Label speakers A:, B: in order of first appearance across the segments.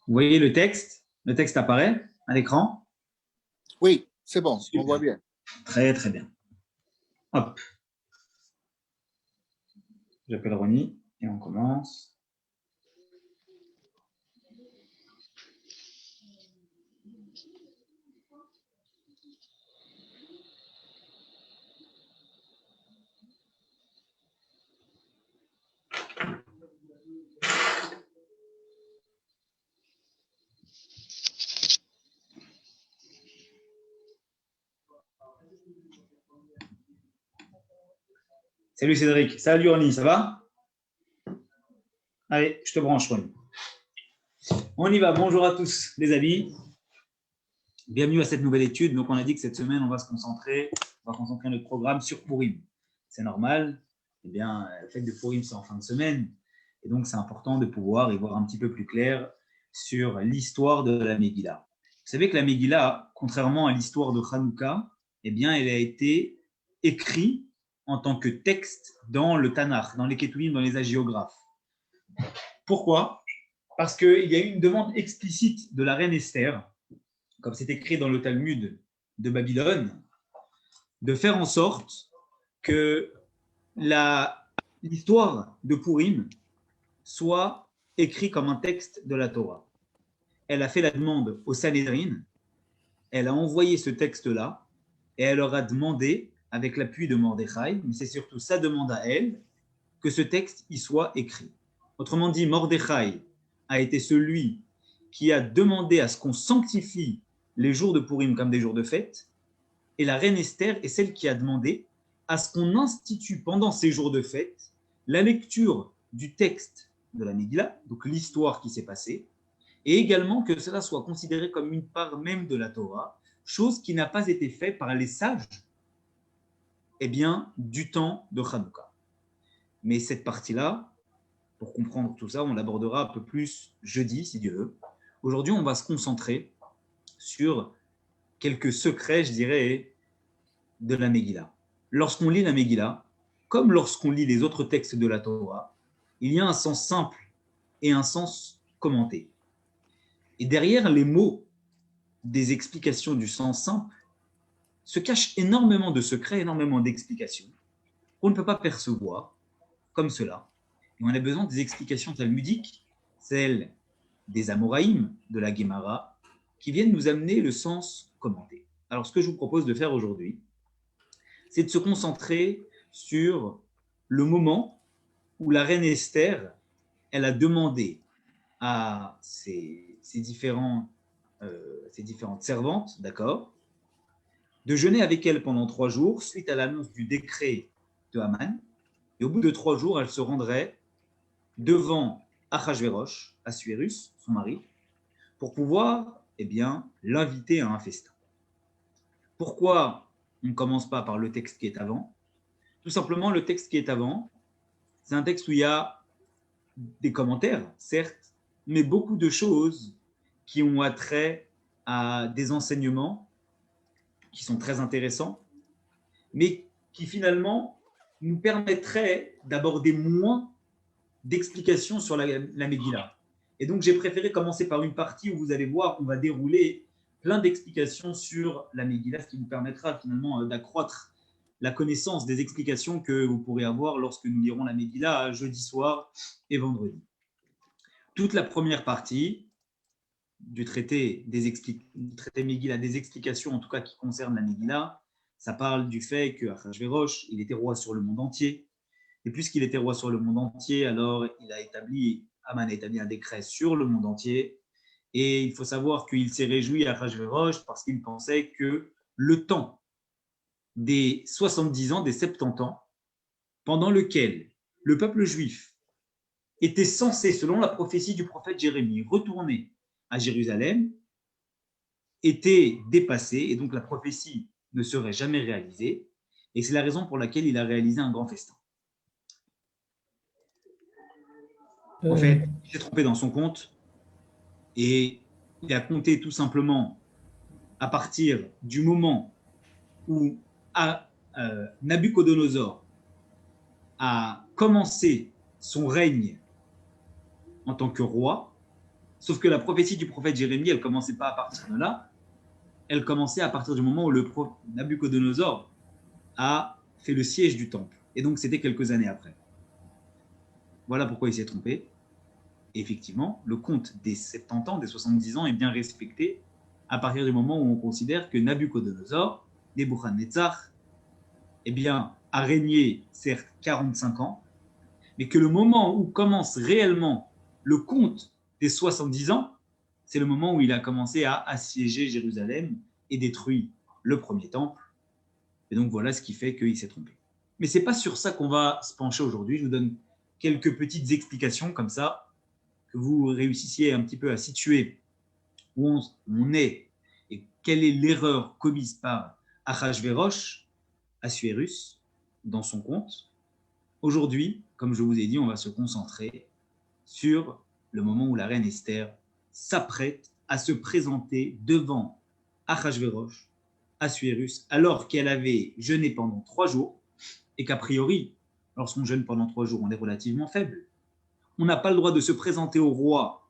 A: Vous voyez le texte? Le texte apparaît à l'écran?
B: Oui, c'est bon, on voit
A: Super.
B: bien.
A: Très, très bien. Hop, j'appelle Ronnie et on commence. Salut Cédric. Salut Ronnie, ça va? Allez, je te branche Ronnie. On y va. Bonjour à tous les amis. Bienvenue à cette nouvelle étude. Donc on a dit que cette semaine, on va concentrer notre programme sur Purim. C'est normal. Eh bien, le fait de Purim, c'est en fin de semaine. Et donc, c'est important de pouvoir y voir un petit peu plus clair sur l'histoire de la Megillah. Vous savez que la Megillah, contrairement à l'histoire de Hanouka, eh bien, elle a été écrite en tant que texte dans le Tanakh, dans les Ketuvim, dans les hagiographes. Pourquoi? Parce qu'il y a eu une demande explicite de la reine Esther, comme c'est écrit dans le Talmud de Babylone, de faire en sorte que l'histoire de Purim soit écrite comme un texte de la Torah. Elle a fait la demande au Sanhédrin, elle a envoyé ce texte-là, et elle leur a demandé, avec l'appui de Mordechai, mais c'est surtout sa demande à elle, que ce texte y soit écrit. Autrement dit, Mordechai a été celui qui a demandé à ce qu'on sanctifie les jours de Purim comme des jours de fête, et la reine Esther est celle qui a demandé à ce qu'on institue pendant ces jours de fête la lecture du texte de la Megillah, donc l'histoire qui s'est passée, et également que cela soit considéré comme une part même de la Torah, chose qui n'a pas été faite par les sages du temps de Hanouka. Mais cette partie-là, pour comprendre tout ça, on l'abordera un peu plus jeudi, si Dieu veut. Aujourd'hui, on va se concentrer sur quelques secrets, je dirais, de la Megillah. Lorsqu'on lit la Megillah, comme lorsqu'on lit les autres textes de la Torah, il y a un sens simple et un sens commenté. Et derrière les mots des explications du sens simple se cachent énormément de secrets, énormément d'explications qu'on ne peut pas percevoir comme cela. Et on a besoin des explications talmudiques, celles des Amoraïm, de la Guémara, qui viennent nous amener le sens commenté. Alors, ce que je vous propose de faire aujourd'hui, c'est de se concentrer sur le moment où la reine Esther, elle a demandé à ses différentes servantes, d'accord, de jeûner avec elle pendant 3 jours suite à l'annonce du décret de Haman. Et au bout de 3 jours, elle se rendrait devant Achashverosh, Assuérus, son mari, pour pouvoir l'inviter à un festin. Pourquoi on ne commence pas par le texte qui est avant? Tout simplement, le texte qui est avant, c'est un texte où il y a des commentaires, certes, mais beaucoup de choses qui ont attrait à des enseignements qui sont très intéressants, mais qui finalement nous permettraient d'aborder moins d'explications sur la Megillah. Et donc, j'ai préféré commencer par une partie où vous allez voir, on va dérouler plein d'explications sur la Megillah, ce qui vous permettra finalement d'accroître la connaissance des explications que vous pourrez avoir lorsque nous lirons la Megillah jeudi soir et vendredi. Toute la première partie du traité Megillah, des explications en tout cas qui concernent la Megillah, ça parle du fait que Achashverosh, il était roi sur le monde entier. Et puisqu'il était roi sur le monde entier, alors Haman a établi un décret sur le monde entier. Et il faut savoir qu'il s'est réjoui à Achashverosh parce qu'il pensait que le temps des 70 ans, des 70 ans, pendant lequel le peuple juif était censé, selon la prophétie du prophète Jérémie, retourner à Jérusalem, était dépassé, et donc la prophétie ne serait jamais réalisée. Et c'est la raison pour laquelle il a réalisé un grand festin. En fait, il s'est trompé dans son compte et il a compté tout simplement à partir du moment où Nabucodonosor a commencé son règne en tant que roi, Sauf que la prophétie du prophète Jérémie, elle ne commençait pas à partir de là, elle commençait à partir du moment où le Nabuchodonosor a fait le siège du temple. Et donc, c'était quelques années après. Voilà pourquoi il s'est trompé. Et effectivement, le compte des 70 ans, des 70 ans est bien respecté à partir du moment où on considère que Nabuchodonosor, Nebuchadnezzar, eh bien, a régné certes 45 ans, mais que le moment où commence réellement le compte des 70 ans, c'est le moment où il a commencé à assiéger Jérusalem et détruit le premier temple. Et donc voilà ce qui fait qu'il s'est trompé. Mais ce n'est pas sur ça qu'on va se pencher aujourd'hui. Je vous donne quelques petites explications comme ça, que vous réussissiez un petit peu à situer où on est et quelle est l'erreur commise par Achashverosh, Assuérus, dans son conte. Aujourd'hui, comme je vous ai dit, on va se concentrer sur le moment où la reine Esther s'apprête à se présenter devant Achashverosh, Assuérus, alors qu'elle avait jeûné pendant 3 jours, et qu'a priori, lorsqu'on jeûne pendant 3 jours, on est relativement faible. On n'a pas le droit de se présenter au roi.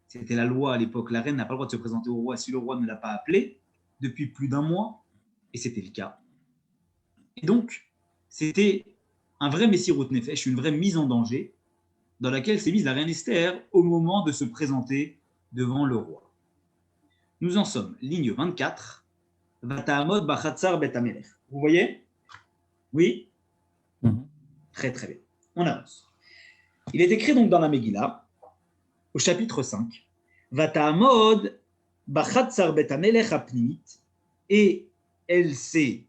A: C'était la loi à l'époque. La reine n'a pas le droit de se présenter au roi si le roi ne l'a pas appelé depuis plus d'1 mois, et c'était le cas. Et donc, c'était un vrai Messirut Nefesh, une vraie mise en danger, dans laquelle s'est mise la reine Esther au moment de se présenter devant le roi. Nous en sommes, ligne 24, Vata'amod Bachatzar Bet Amelech. Vous voyez? Oui? Très très bien. On avance. Il est écrit donc dans la Megillah, au chapitre 5, Vata'amod Bachatzar Bet Amelech Apnimit, et elle s'est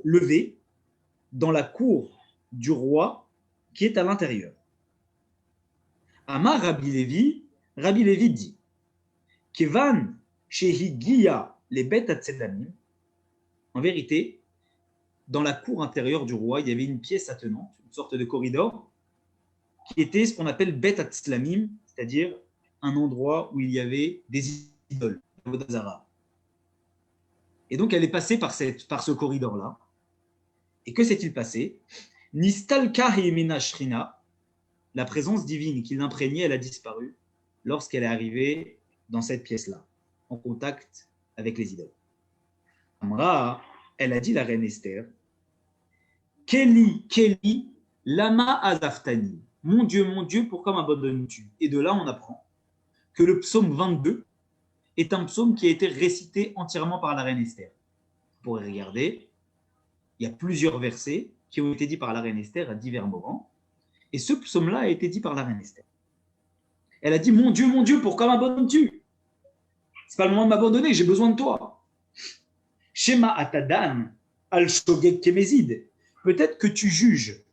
A: levée dans la cour du roi qui est à l'intérieur. Amar Rabbi Lévi dit, Kevan Shehigia les Bet Atzelamim, en vérité, dans la cour intérieure du roi, il y avait une pièce attenante, une sorte de corridor, qui était ce qu'on appelle Bet Atzlamim, c'est-à-dire un endroit où il y avait des idoles, et donc elle est passée par ce corridor-là. Et que s'est-il passé? Nistalka Himina Shrina, la présence divine qui l'imprégnait, elle a disparu lorsqu'elle est arrivée dans cette pièce-là, en contact avec les idoles. Amra, elle a dit, la reine Esther, Keli, Keli, lama azaftani. Mon Dieu, pourquoi m'abandonnes-tu? Et de là, on apprend que le psaume 22 est un psaume qui a été récité entièrement par la reine Esther. Vous pourrez regarder, il y a plusieurs versets qui ont été dits par la reine Esther à divers moments. Et ce psaume-là a été dit par la reine Esther. Elle a dit, mon Dieu, pourquoi m'abandonnes-tu? C'est pas le moment de m'abandonner, j'ai besoin de toi. Shema atadan al shogeg kemezid. Peut-être que tu juges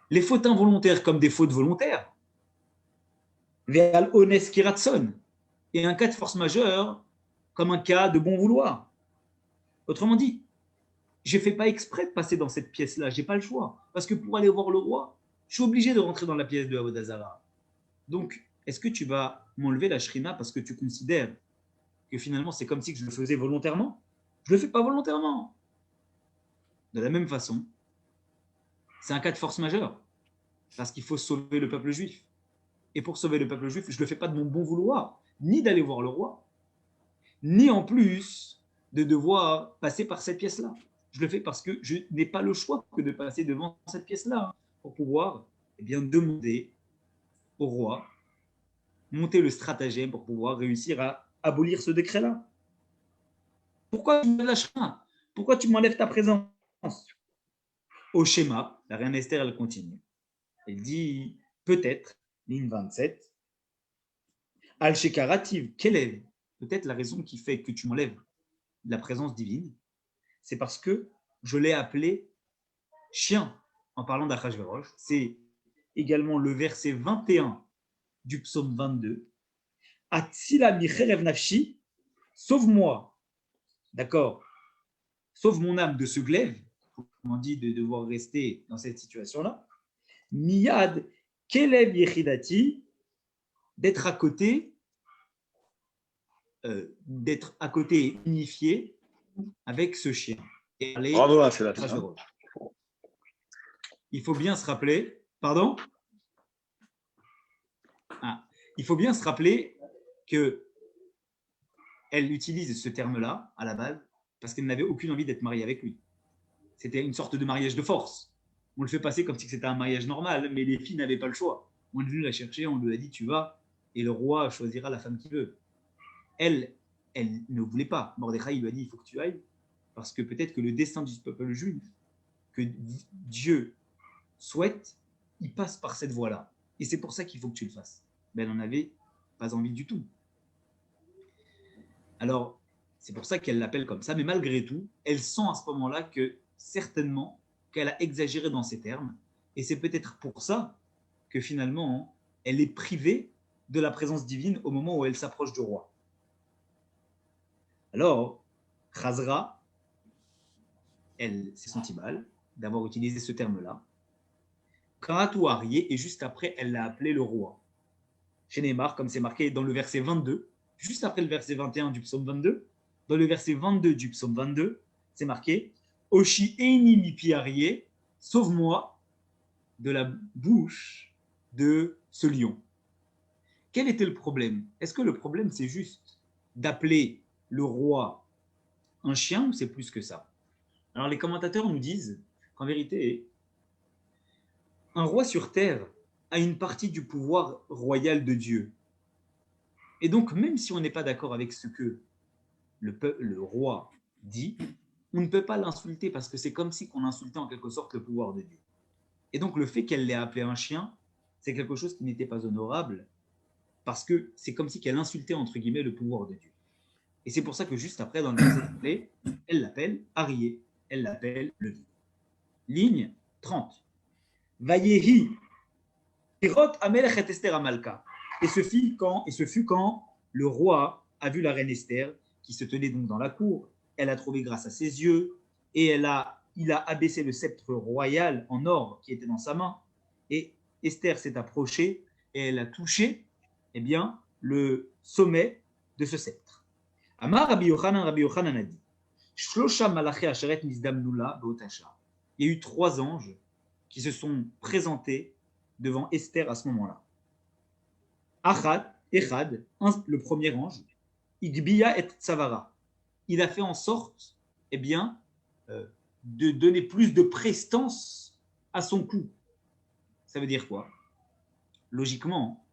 A: les fautes involontaires comme des fautes volontaires. Ve'al ones kiratson. Et un cas de force majeure comme un cas de bon vouloir. Autrement dit, je ne fais pas exprès de passer dans cette pièce-là, je n'ai pas le choix. Parce que pour aller voir le roi, je suis obligé de rentrer dans la pièce de Avodah Zarah. Donc, est-ce que tu vas m'enlever la shrina parce que tu considères que finalement c'est comme si je le faisais volontairement? Je ne le fais pas volontairement. De la même façon, c'est un cas de force majeure, parce qu'il faut sauver le peuple juif. Et pour sauver le peuple juif, je ne le fais pas de mon bon vouloir, ni d'aller voir le roi, ni en plus de devoir passer par cette pièce-là. Je le fais parce que je n'ai pas le choix que de passer devant cette pièce-là pour pouvoir demander au roi, monter le stratagème pour pouvoir réussir à abolir ce décret-là. Pourquoi tu me lâches pas? Pourquoi tu m'enlèves ta présence? Au schéma, la reine Esther, elle continue. Elle dit, peut-être, ligne 27, Al-Shekarativ, quelle est peut-être la raison qui fait que tu m'enlèves la présence divine? C'est parce que je l'ai appelé chien en parlant d'Achashverosh. C'est également le verset 21 du psaume 22. Atsila micherev nafshi, sauve-moi, d'accord, sauve mon âme de ce glaive, on dit de devoir rester dans cette situation-là. Miyad kelev yechidati, d'être à côté unifié avec ce chien. Et aller,
B: bravo, hein, c'est là.
A: il faut bien se rappeler, pardon? il faut bien se rappeler qu'elle utilise ce terme-là, à la base, parce qu'elle n'avait aucune envie d'être mariée avec lui. C'était une sorte de mariage de force. On le fait passer comme si c'était un mariage normal, mais les filles n'avaient pas le choix. On est venu la chercher, on lui a dit tu vas, et le roi choisira la femme qu'il veut. Elle ne voulait pas. Mordechai lui a dit il faut que tu ailles, parce que peut-être que le destin du peuple juif, que Dieu souhaite, il passe par cette voie-là. Et c'est pour ça qu'il faut que tu le fasses. Mais elle n'en avait pas envie du tout. Alors, c'est pour ça qu'elle l'appelle comme ça, mais malgré tout, elle sent à ce moment-là que certainement qu'elle a exagéré dans ses termes, et c'est peut-être pour ça que finalement, elle est privée de la présence divine au moment où elle s'approche du roi. Alors, Khazra, elle s'est sentie mal d'avoir utilisé ce terme-là. Karatou Arié, et juste après, elle l'a appelé le roi. Chez Neymar, comme c'est marqué dans le verset 22, juste après le verset 21 du psaume 22, dans le verset 22 du psaume 22, c'est marqué Oshi Eini Mipi Arié, sauve-moi de la bouche de ce lion. Quel était le problème? Est-ce que le problème, c'est juste d'appeler le roi un chien ou c'est plus que ça? Alors les commentateurs nous disent qu'en vérité, un roi sur terre a une partie du pouvoir royal de Dieu. Et donc, même si on n'est pas d'accord avec ce que le roi dit, on ne peut pas l'insulter parce que c'est comme si on insultait en quelque sorte le pouvoir de Dieu. Et donc, le fait qu'elle l'ait appelé un chien, c'est quelque chose qui n'était pas honorable parce que c'est comme si qu'elle insultait entre guillemets le pouvoir de Dieu. Et c'est pour ça que juste après, dans le verset d'après, elle l'appelle Arié, elle l'appelle le lion. Ligne 30. Vayehi Hirot Amelech et Esther Amalka. Et ce fut quand le roi a vu la reine Esther, qui se tenait donc dans la cour. Elle a trouvé grâce à ses yeux, et il a abaissé le sceptre royal en or qui était dans sa main. Et Esther s'est approchée et elle a touché, eh bien, le sommet de ce sceptre. Amar Rabbi Yochanan a dit Shlosha Malaché Asheret Nizdamnula Beotasha. Il y a eu 3 anges qui se sont présentés devant Esther à ce moment-là. Echad, le premier ange, Igbiya et Tsavara. Il a fait en sorte, eh bien, de donner plus de prestance à son cou. Ça veut dire quoi? Logiquement,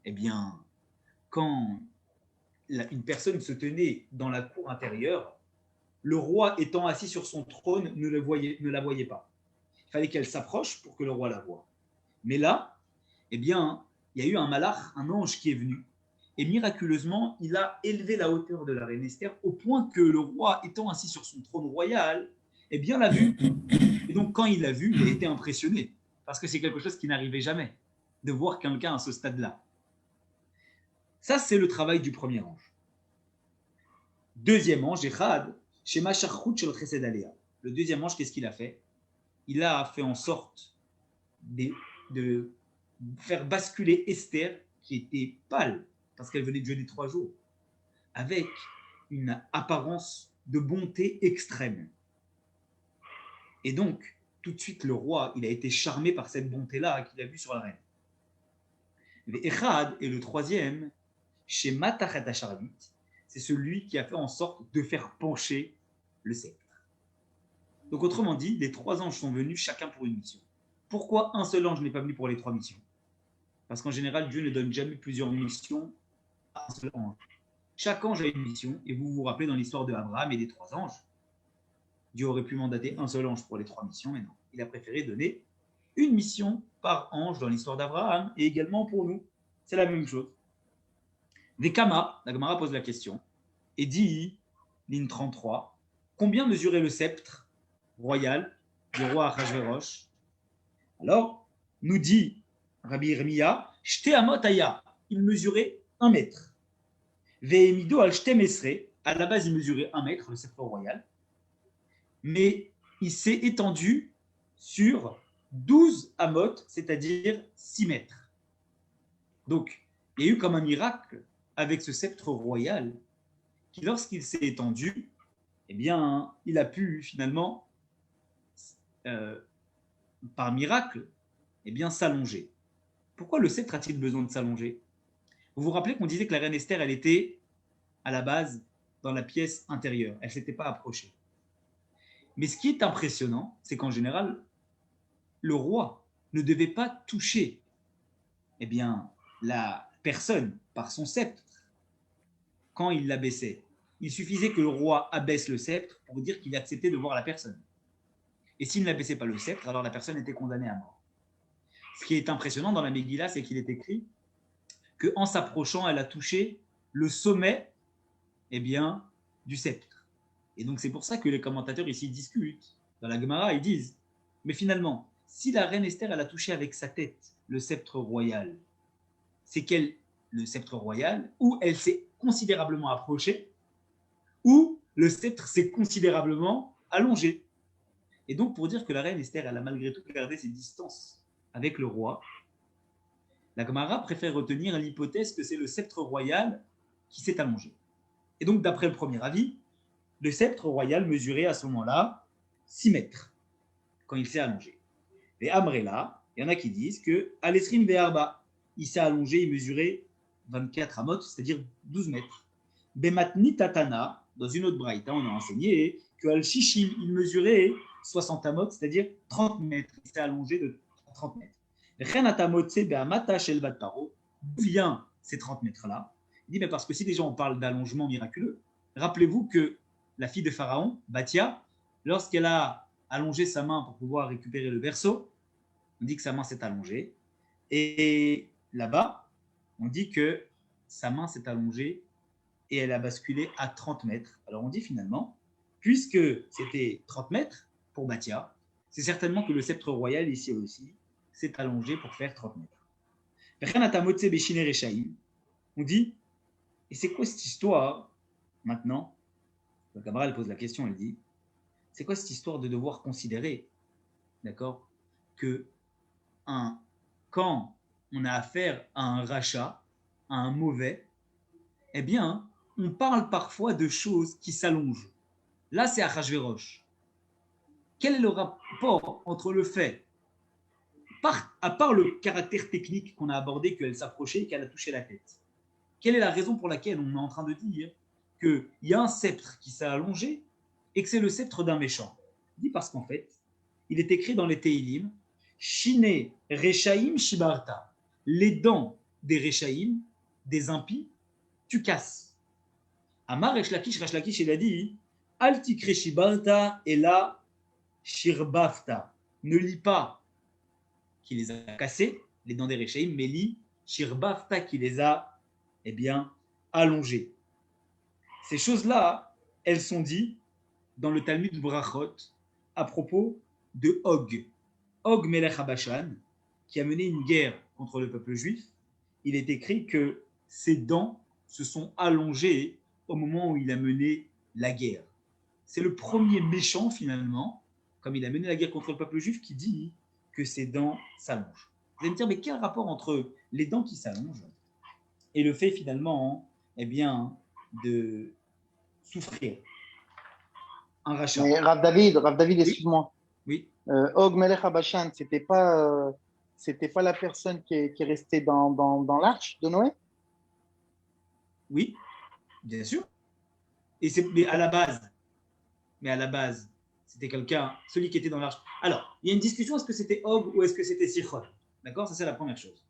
A: eh bien, quand une personne se tenait dans la cour intérieure, le roi étant assis sur son trône ne la voyait pas. Il fallait qu'elle s'approche pour que le roi la voie. Mais là, eh bien, il y a eu un malach, un ange qui est venu, et miraculeusement, il a élevé la hauteur de la reine Esther au point que le roi, étant assis sur son trône royal, eh bien, l'a vu. Et donc, quand il l'a vu, il a été impressionné, parce que c'est quelque chose qui n'arrivait jamais, de voir quelqu'un à ce stade-là. Ça, c'est le travail du premier ange. Deuxième ange, Echad, Shema Shachut Shel Chesed Alea. Le deuxième ange, qu'est-ce qu'il a fait? Il a fait en sorte de faire basculer Esther, qui était pâle, parce qu'elle venait de jeûner 3 jours, avec une apparence de bonté extrême. Et donc, tout de suite, le roi, il a été charmé par cette bonté-là qu'il a vue sur la reine. Le Echad et le troisième, chez Matachat Acharvit, c'est celui qui a fait en sorte de faire pencher le sceptre. Donc, autrement dit, les 3 anges sont venus chacun pour une mission. Pourquoi un seul ange n'est pas venu pour les 3 missions? Parce qu'en général, Dieu ne donne jamais plusieurs missions à un seul ange. Chaque ange a une mission, et vous vous rappelez dans l'histoire de Abraham et des 3 anges, Dieu aurait pu mandater un seul ange pour les 3 missions, mais non. Il a préféré donner une mission par ange dans l'histoire d'Abraham, et également pour nous. C'est la même chose. Vekama, la Gemara pose la question, et dit, ligne 33, combien mesurait le sceptre royal du roi Achashverosh? Alors, nous dit Rabbi Irmiya, Shte Amot Aya, il mesurait 1 mètre. Vehemido al Shte Mesre, à la base il mesurait 1 mètre, le sceptre royal, mais il s'est étendu sur 12 amot, c'est-à-dire 6 mètres. Donc, il y a eu comme un miracle avec ce sceptre royal qui, lorsqu'il s'est étendu, eh bien, il a pu finalement, par miracle, eh bien, s'allonger. Pourquoi le sceptre a-t-il besoin de s'allonger? Vous vous rappelez qu'on disait que la reine Esther, elle était à la base dans la pièce intérieure. Elle ne s'était pas approchée. Mais ce qui est impressionnant, c'est qu'en général, le roi ne devait pas toucher eh bien, la personne par son sceptre quand il l'abaissait. Il suffisait que le roi abaisse le sceptre pour dire qu'il acceptait de voir la personne. Et s'il n'abaissait pas le sceptre, alors la personne était condamnée à mort. Ce qui est impressionnant dans la Megillah, c'est qu'il est écrit qu'en s'approchant, elle a touché le sommet eh bien, du sceptre. Et donc c'est pour ça que les commentateurs ici discutent. Dans la Gemara, ils disent, mais finalement, si la reine Esther, elle a touché avec sa tête le sceptre royal, c'est qu'elle, le sceptre royal, ou elle s'est considérablement approchée, ou le sceptre s'est considérablement allongé. Et donc pour dire que la reine Esther, elle a malgré tout gardé ses distances avec le roi, la Gemara préfère retenir l'hypothèse que c'est le sceptre royal qui s'est allongé. Et donc d'après le premier avis, le sceptre royal mesurait à ce moment-là 6 mètres quand il s'est allongé. Et Amrela, il y en a qui disent que Alesrim Ve'arba, il s'est allongé, il mesurait 24 amot, c'est-à-dire 12 mètres. Bematni Tatana, dans une autre braïta, on a enseigné que Al-Shishim, il mesurait 60 amot, c'est-à-dire 30 mètres. Il s'est allongé de 30 mètres. D'où vient ces 30 mètres-là? Il dit, mais parce que si déjà on parle d'allongement miraculeux, rappelez-vous que la fille de Pharaon, Bathia, lorsqu'elle a allongé sa main pour pouvoir récupérer le berceau, on dit que sa main s'est allongée. Et là-bas, on dit que sa main s'est allongée et elle a basculé à 30 mètres. Alors on dit finalement, puisque c'était 30 mètres pour Bathia, c'est certainement que le sceptre royal ici aussi s'est allongé pour faire 30 mètres. On dit, et c'est quoi cette histoire maintenant? La Gemara, elle pose la question, elle dit, c'est quoi cette histoire de devoir considérer, d'accord, que quand on a affaire à un rachat, à un mauvais, eh bien, on parle parfois de choses qui s'allongent. Là, c'est Achashverosh. Quel est le rapport entre le fait, à part le caractère technique qu'on a abordé, qu'elle s'approchait et qu'elle a touché la tête, quelle est la raison pour laquelle on est en train de dire qu'il y a un sceptre qui s'est allongé et que c'est le sceptre d'un méchant? Il dit parce qu'en fait, il est écrit dans les Teilim, Shine Rechaim Shibarta, les dents des Rechaim, des impies, tu casses. Amar Resh Lakish, il a dit, Al tikre Shibarta et la Shirbafta. Ne lis pas qui les a cassés, les dents des Rechaim, mais lis Shirbafta qui les a eh bien, allongées. Ces choses-là, elles sont dites dans le Talmud Brachot à propos de Og. Og Melech HaBashan, qui a mené une guerre contre le peuple juif. Il est écrit que ses dents se sont allongées au moment où il a mené la guerre. C'est le premier méchant, finalement, comme il a mené la guerre contre le peuple juif, qui dit que ses dents s'allongent. Vous allez me dire, mais quel rapport entre les dents qui s'allongent et le fait finalement, eh bien, de souffrir un rachat?
B: Mais Rav David,
A: Oui.
B: excuse-moi.
A: Oui.
B: Og Melech HaBashan, c'était pas la personne qui est restée dans l'arche de Noé?
A: Oui, bien sûr. Mais à la base, c'était quelqu'un, celui qui était dans l'arche. Alors, il y a une discussion, est-ce que c'était Og ou est-ce que c'était Sichon? D'accord, ça c'est la première chose.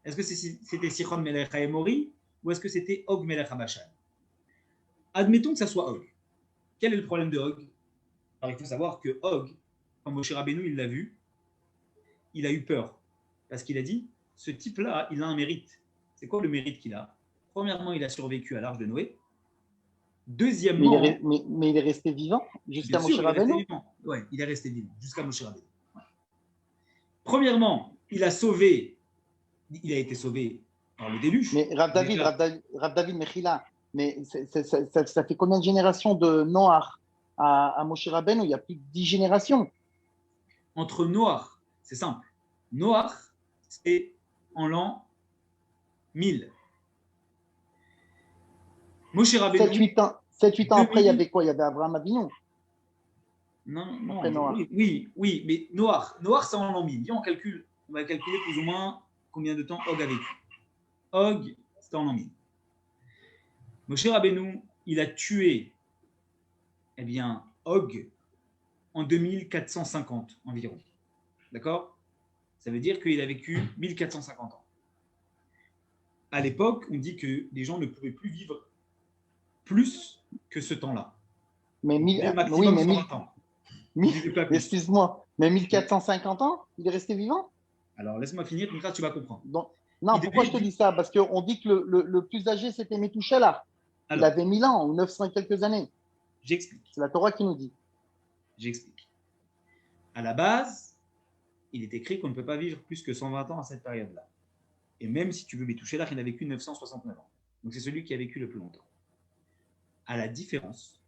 A: Est-ce que c'était Sichon Melech HaEmori ou est-ce que c'était Og Melech HaBashan? Admettons que ça soit Og. Quel est le problème de Og? Alors, il faut savoir que Og, quand Moshe Rabbeinu il l'a vu, il a eu peur. Parce qu'il a dit, ce type-là, il a un mérite. C'est quoi le mérite qu'il a? Premièrement, il a survécu à l'arche de Noé. Deuxièmement,
B: mais il est resté vivant jusqu'à Moshe Rabbeinu?
A: Oui, il est resté vivant jusqu'à Moshe Rabbeinu. Ouais. Premièrement, il a été sauvé par le déluge.
B: Mais Rav David Mechila, mais ça fait combien de générations de Noach à Moshe Rabbeinu? Il y a plus de 10 générations.
A: Entre Noach, c'est simple. Noach, c'est en l'an 1000. Moshe Rabbeinu.
B: 7-8 ans après, il y avait quoi? Il y avait Abraham Avinu.
A: Non. Oui, mais Noach, c'est en l'an 1000. On va calculer plus ou moins combien de temps Og a vécu. Og, c'était en l'an 1000. Moshe Rabbeinu, il a tué Og en 2450 environ. D'accord? Ça veut dire qu'il a vécu 1450 ans. À l'époque, on dit que les gens ne pouvaient plus vivre plus que ce temps-là.
B: Mais
A: maximum 120 ans.
B: Excuse-moi, mais 1450 ans, il est resté vivant?
A: Alors, laisse-moi finir, comme ça tu vas comprendre.
B: Donc, non, pourquoi je te dis ça? Parce qu'on dit que le plus âgé, c'était Metouchala. Il avait 1000 ans, ou 900 et quelques années.
A: J'explique.
B: C'est la Torah qui nous dit.
A: J'explique. À la base, il est écrit qu'on ne peut pas vivre plus que 120 ans à cette période-là. Et même si tu veux Metouchala, il a vécu 969 ans. Donc, c'est celui qui a vécu le plus longtemps. À la différence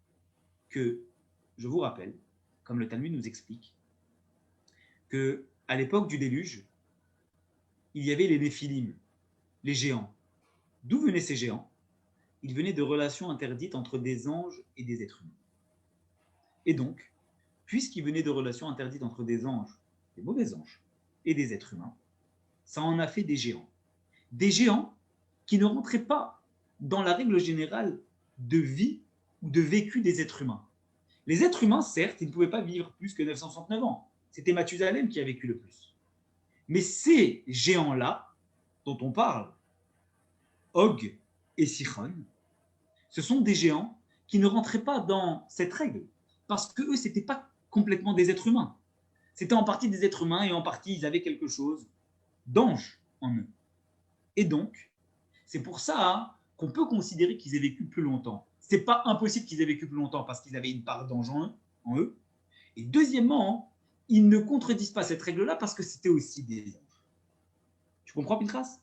A: que, je vous rappelle, comme le Talmud nous explique, qu'à l'époque du déluge, il y avait les Néphilim, les géants. D'où venaient ces géants? Ils venaient de relations interdites entre des anges et des êtres humains. Et donc, puisqu'ils venaient de relations interdites entre des anges, des mauvais anges, et des êtres humains, ça en a fait des géants. Des géants qui ne rentraient pas dans la règle générale de vie ou de vécu des êtres humains. Les êtres humains, certes, ils ne pouvaient pas vivre plus que 969 ans. C'était Mathusalem qui a vécu le plus. Mais ces géants-là, dont on parle, Og et Sichon, ce sont des géants qui ne rentraient pas dans cette règle, parce qu'eux, ce n'étaient pas complètement des êtres humains. C'était en partie des êtres humains et en partie, ils avaient quelque chose d'ange en eux. Et donc, c'est pour ça qu'on peut considérer qu'ils aient vécu plus longtemps. Ce n'est pas impossible qu'ils aient vécu plus longtemps parce qu'ils avaient une part d'ange en eux. Et deuxièmement, ils ne contredisent pas cette règle-là parce que c'était aussi des anges. Tu comprends, Pinchas?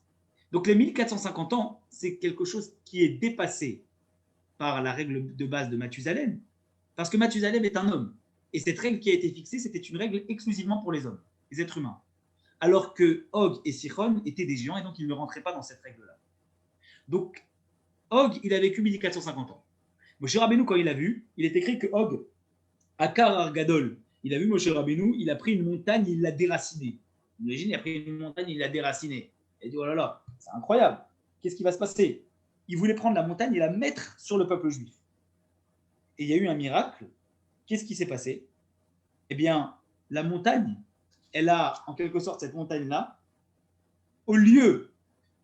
A: Donc les 1450 ans, c'est quelque chose qui est dépassé par la règle de base de Mathusalem, parce que Mathusalem est un homme. Et cette règle qui a été fixée, c'était une règle exclusivement pour les hommes, les êtres humains. Alors que Og et Sichon étaient des géants et donc ils ne rentraient pas dans cette règle-là. Donc, Og, il a vécu 1450 ans. Moshe Rabbeinu, quand il a vu, il est écrit que Og, Akar Argadol, il a vu Moshe Rabbeinu, il a pris une montagne, il l'a déracinée. Imagine, il a pris une montagne, il l'a déracinée. Il a dit, oh là là, c'est incroyable. Qu'est-ce qui va se passer? Il voulait prendre la montagne et la mettre sur le peuple juif. Et il y a eu un miracle. Qu'est-ce qui s'est passé? Eh bien, la montagne, elle a, en quelque sorte, cette montagne-là, au lieu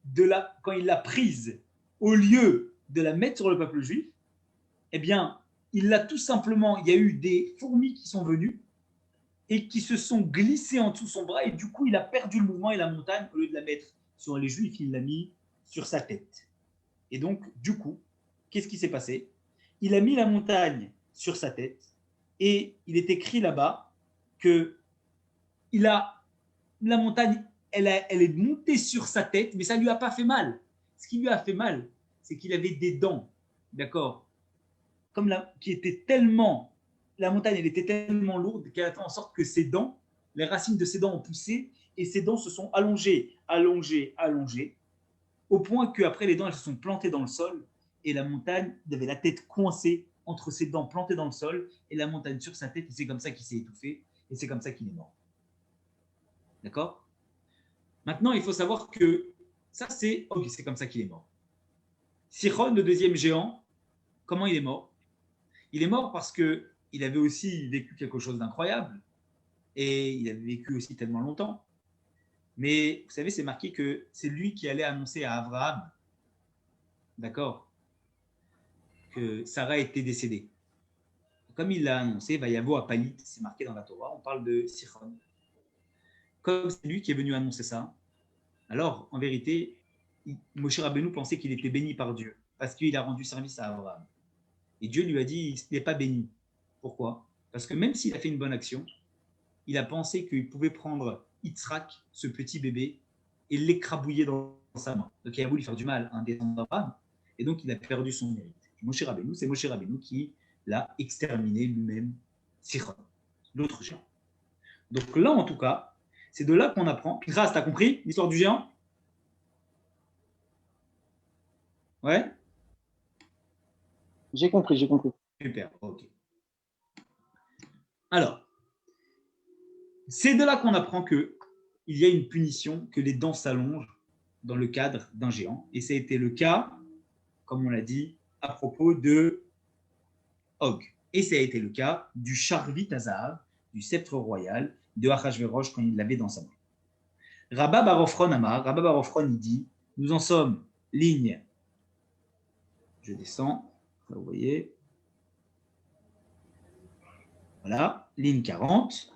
A: de la, quand il l'a prise, au lieu de la mettre sur le peuple juif, eh bien, il l'a tout simplement, il y a eu des fourmis qui sont venues et qui se sont glissées en dessous de son bras et du coup, il a perdu le mouvement et la montagne, au lieu de la mettre sur les juifs, il l'a mis sur sa tête. Et donc, du coup, qu'est-ce qui s'est passé? Il a mis la montagne sur sa tête et il est écrit là-bas que la montagne, elle est montée sur sa tête, mais ça ne lui a pas fait mal. Ce qui lui a fait mal, c'est qu'il avait des dents, d'accord, qui étaient tellement, la montagne, elle était tellement lourde qu'elle a fait en sorte que ses dents, les racines de ses dents ont poussé et ses dents se sont allongées, au point qu'après les dents, elles se sont plantées dans le sol et la montagne avait la tête coincée entre ses dents plantées dans le sol et la montagne sur sa tête, et c'est comme ça qu'il s'est étouffé et c'est comme ça qu'il est mort. D'accord? Maintenant, il faut savoir que ça, c'est comme ça qu'il est mort. Sichon, le deuxième géant, comment il est mort? Il est mort parce qu'il avait aussi vécu quelque chose d'incroyable et il avait vécu aussi tellement longtemps. Mais vous savez, c'est marqué que c'est lui qui allait annoncer à Abraham, d'accord, que Sarah était décédée. Comme il l'a annoncé, Vayavo à Palit, c'est marqué dans la Torah, on parle de Sichon. Comme c'est lui qui est venu annoncer ça, alors en vérité, Moshe Rabbeinu pensait qu'il était béni par Dieu parce qu'il a rendu service à Abraham. Et Dieu lui a dit, il n'est pas béni. Pourquoi? Parce que même s'il a fait une bonne action, il a pensé qu'il pouvait prendre Yitzhak, ce petit bébé, et l'écrabouiller dans sa main. Donc il a voulu faire du mal à un descendant d'Abraham, et donc il a perdu son mérite. Et Moshe Rabbeinu, c'est Moshe Rabbeinu qui l'a exterminé lui-même, Sichon, l'autre géant. Donc là, en tout cas, c'est de là qu'on apprend. Grâce, t'as compris l'histoire du géant? Ouais?
B: J'ai compris.
A: Super, ok. Alors, c'est de là qu'on apprend qu'il y a une punition, que les dents s'allongent dans le cadre d'un géant. Et ça a été le cas, comme on l'a dit, à propos de Og. Et ça a été le cas du Charvit Hazahav, du sceptre royal de Achashverosh quand il l'avait dans sa main. Rabba bar Ofron Amar, Rabba bar Ofron, il dit, nous en sommes ligne, je descends, vous voyez, voilà, ligne 40.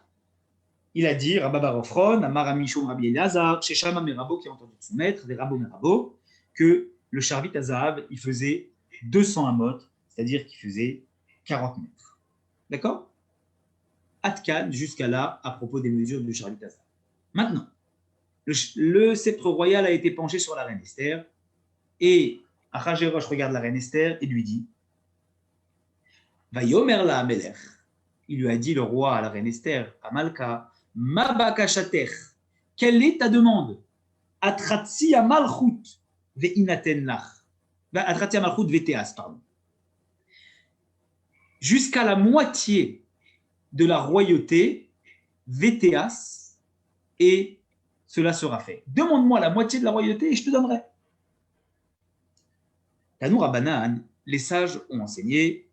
A: Il a dit, Rabba bar Ofron, Amar Amishon Rabbi Elazar, chez Shama Merabo qui a entendu son maître, des Rabo Merabo, que le Charvit Hazahav, il faisait 200 amot, c'est-à-dire qu'il faisait 40 mètres. D'accord? Atkan, jusqu'à là, à propos des mesures du Charvit Hazahav. Maintenant, le sceptre royal a été penché sur la reine Esther, et Achashverosh regarde la reine Esther et lui dit, Vayomer la Amelech, il lui a dit, le roi à la reine Esther, Amalka, Ma bakashater, quelle est ta demande? Atratsi amalchut ve'inaten lach. Atratsi amalchut ve'teas, pardon. Jusqu'à la moitié de la royauté, ve'teas, et cela sera fait. Demande-moi la moitié de la royauté et je te donnerai. Tanour Abanan, les sages ont enseigné,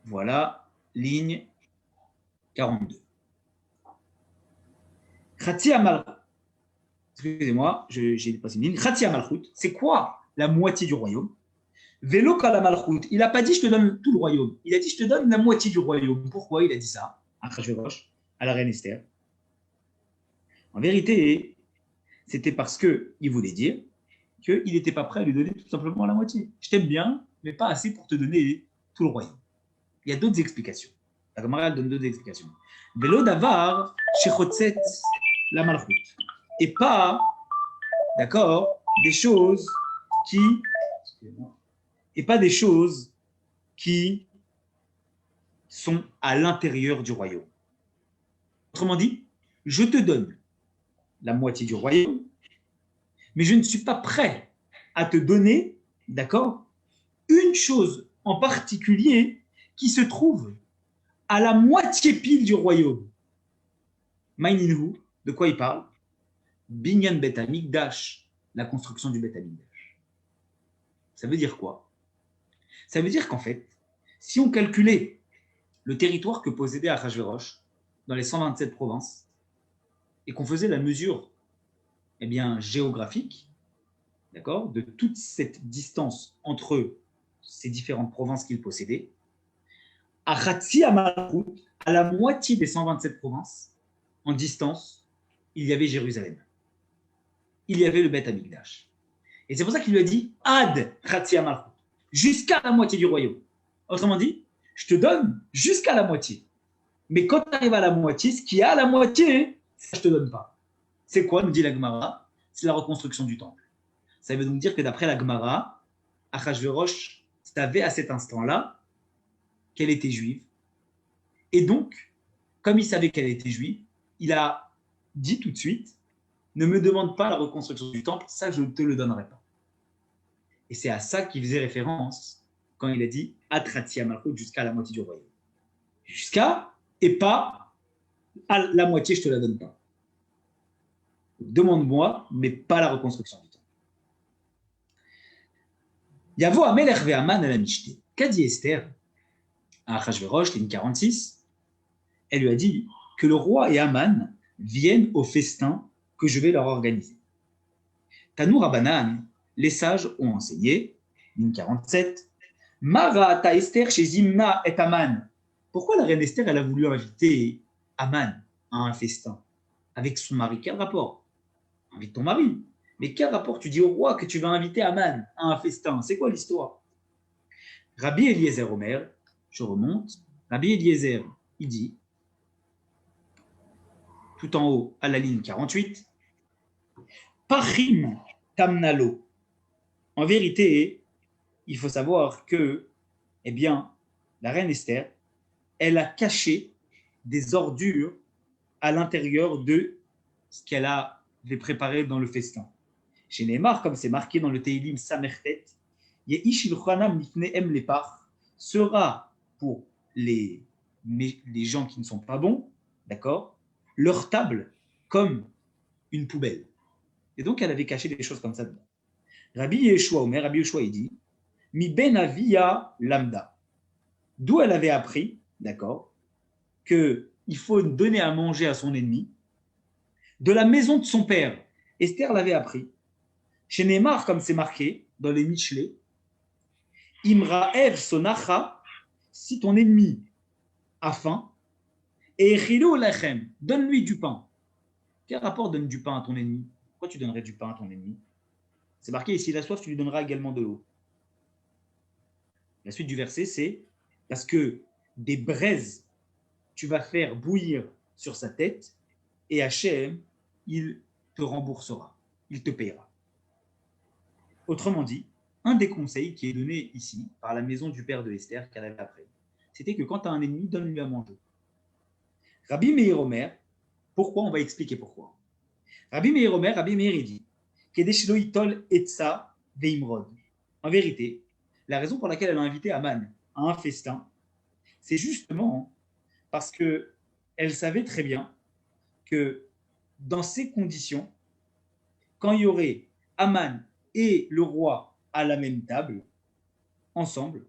A: voilà, ligne 42. Khatsi Amalchut, excusez-moi, j'ai dépassé une ligne. Khatsi Amalchut, c'est quoi la moitié du royaume? Vélo Kala Malchut, il n'a pas dit je te donne tout le royaume, il a dit je te donne la moitié du royaume. Pourquoi il a dit ça à Achashverosh, à la reine Esther? En vérité, c'était parce qu'il voulait dire qu'il n'était pas prêt à lui donner tout simplement la moitié. Je t'aime bien, mais pas assez pour te donner tout le royaume. Il y a d'autres explications. La Gemara donne d'autres explications. Vélo Davar, Shechotzet, la Malchut. Et pas, d'accord, des choses qui. Et pas des choses qui sont à l'intérieur du royaume. Autrement dit, je te donne la moitié du royaume, mais je ne suis pas prêt à te donner, d'accord, une chose en particulier qui se trouve à la moitié pile du royaume. Maininhu, de quoi il parle? Binyan Bet Hamikdash, la construction du Bet Hamikdash. Ça veut dire quoi? Ça veut dire qu'en fait, si on calculait le territoire que possédait Achashverosh dans les 127 provinces et qu'on faisait la mesure géographique, d'accord, de toute cette distance entre ces différentes provinces qu'il possédait, à Khatsi Amalchut, à la moitié des 127 provinces, en distance, il y avait Jérusalem. Il y avait le Bet Hamikdash. Et c'est pour ça qu'il lui a dit Ad Khatsi Amalchut, jusqu'à la moitié du royaume. Autrement dit, je te donne jusqu'à la moitié. Mais quand tu arrives à la moitié, ce qui est à la moitié, ça, je ne te donne pas. C'est quoi, nous dit la Gemara? C'est la reconstruction du temple. Ça veut donc dire que d'après la Gemara, Achashverosh savait à cet instant-là qu'elle était juive. Et donc, comme il savait qu'elle était juive, il a dit tout de suite, ne me demande pas la reconstruction du temple, ça je ne te le donnerai pas. Et c'est à ça qu'il faisait référence quand il a dit Atrati Amalchut, jusqu'à la moitié du royaume. Jusqu'à, et pas à la moitié, je ne te la donne pas. Demande-moi, mais pas la reconstruction du temple. Yavo Amelech ve'Aman à la Mishté. Qu'a dit Esther à Achashverosh, ligne 46? Elle lui a dit que le roi et Aman viennent au festin que je vais leur organiser. Tanour Abanan, les sages ont enseigné, ligne 47, Mara Esther chez Zimna et Aman. Pourquoi la reine Esther elle a voulu inviter Aman à un festin avec son mari? Quel rapport? Invite ton mari. Mais quel rapport tu dis au roi que tu vas inviter Aman à un festin? C'est quoi l'histoire? Rabbi Eliezer Omer, je remonte, Rabbi Eliezer, il dit, tout en haut à la ligne 48, Pachim Tamnalo. En vérité, il faut savoir que, la reine Esther, elle a caché des ordures à l'intérieur de ce qu'elle avait préparé dans le festin. Chez Neymar, comme c'est marqué dans le Teilim Samertet, Ye'ish ilchanam nifnehem lepar sera pour les gens qui ne sont pas bons, d'accord, leur table comme une poubelle. Et donc, elle avait caché des choses comme ça dedans. Rabbi Yeshua Omer, Rabbi Yeshua, il dit, Mi ben avia lambda. D'où elle avait appris, d'accord, qu'il faut donner à manger à son ennemi, de la maison de son père. Esther l'avait appris. Chez Neymar, comme c'est marqué dans les Michelet, Imraev sonacha, si ton ennemi a faim, et chilo lechem, donne-lui du pain. Quel rapport donne du pain à ton ennemi? Pourquoi tu donnerais du pain à ton ennemi? C'est marqué ici, la soif, tu lui donneras également de l'eau. La suite du verset, c'est parce que des braises, tu vas faire bouillir sur sa tête, et Hachem, il te remboursera, il te paiera. Autrement dit, un des conseils qui est donné ici par la maison du père de Esther qu'elle avait appris, c'était que quand tu as un ennemi, donne-lui à manger. Rabbi Meir Omer, pourquoi? On va expliquer pourquoi. Rabbi Meir Omer, Rabbi Meir il dit Kedesh lo itol etza veimrod. En vérité, la raison pour laquelle elle a invité Aman à un festin, c'est justement parce qu'elle savait très bien que dans ces conditions, quand il y aurait Aman et le roi à la même table, ensemble,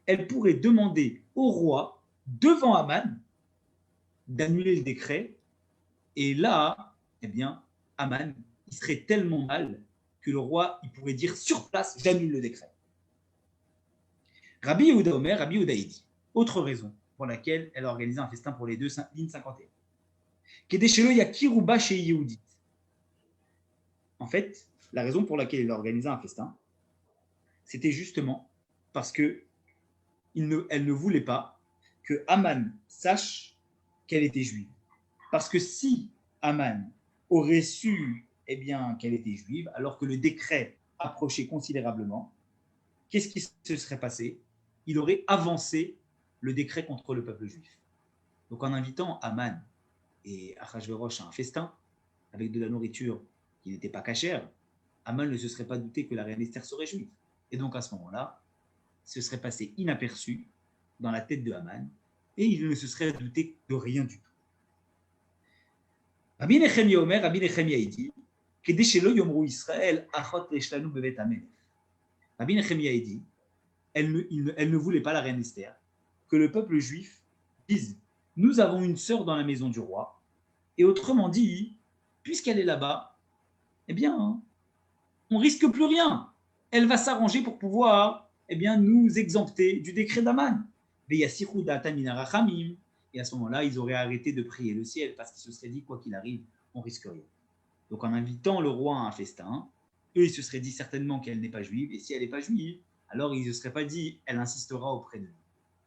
A: elle pourrait demander au roi, devant Aman, d'annuler le décret. Et là, eh bien, Aman, il serait tellement mal que le roi, il pourrait dire sur place, j'annule le décret. Rabbi Yehuda Omer, Rabbi Yehuda dit, autre raison pour laquelle elle a organisé un festin pour les deux lignes 51. Kedeshelo yakiruba chez Yehudit. En fait, la raison pour laquelle elle a organisé un festin, c'était justement parce que elle ne voulait pas que Aman sache qu'elle était juive. Parce que si Aman aurait su eh bien, qu'elle était juive, alors que le décret approchait considérablement, qu'est-ce qui se serait passé? Il aurait avancé le décret contre le peuple juif. Donc en invitant Aman et Achashverosh à un festin, avec de la nourriture qui n'était pas cachère, Aman ne se serait pas douté que la reine Esther serait juive. Et donc à ce moment-là, ce serait passé inaperçu dans la tête de Haman, et il ne se serait douté de rien du tout. Rabbi Nechemia Omer, Rabbi Nechemia dit, Kede shelo yomru Israël achot leshlanu bevet Amelech. Rabbi Nechemia dit, elle ne voulait pas, la reine Esther, que le peuple juif dise, nous avons une sœur dans la maison du roi, et autrement dit, puisqu'elle est là-bas, eh bien, on risque plus rien. Elle va s'arranger pour pouvoir eh bien, nous exempter du décret d'Aman. Et à ce moment-là, ils auraient arrêté de prier le ciel parce qu'ils se seraient dit, quoi qu'il arrive, on risque rien. Donc en invitant le roi à un festin, eux, ils se seraient dit certainement qu'elle n'est pas juive, et si elle n'est pas juive, alors ils ne se seraient pas dit, elle insistera auprès de nous.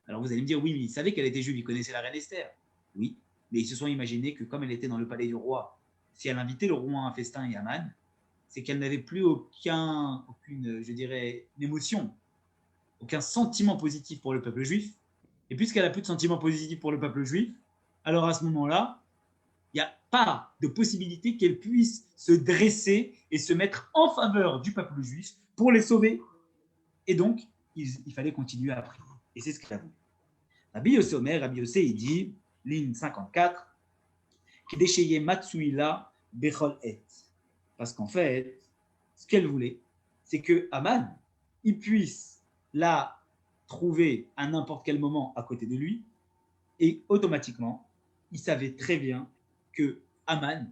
A: Alors vous allez me dire, oui, mais ils savaient qu'elle était juive, ils connaissaient la reine Esther. Oui, mais ils se sont imaginés que comme elle était dans le palais du roi, si elle invitait le roi à un festin et Aman, c'est qu'elle n'avait plus aucune, je dirais, émotion, aucun sentiment positif pour le peuple juif. Et puisqu'elle n'a plus de sentiment positif pour le peuple juif, alors à ce moment-là, il n'y a pas de possibilité qu'elle puisse se dresser et se mettre en faveur du peuple juif pour les sauver. Et donc, il fallait continuer à prier. Et c'est ce qu'elle a voulu. Rabbi Yossé Omer, Rabbi Yossé, il dit, ligne 54, Kedesheye Matsuila Bechol Et. Parce qu'en fait, ce qu'elle voulait, c'est que Haman, il puisse la trouver à n'importe quel moment à côté de lui, et automatiquement, il savait très bien que Haman,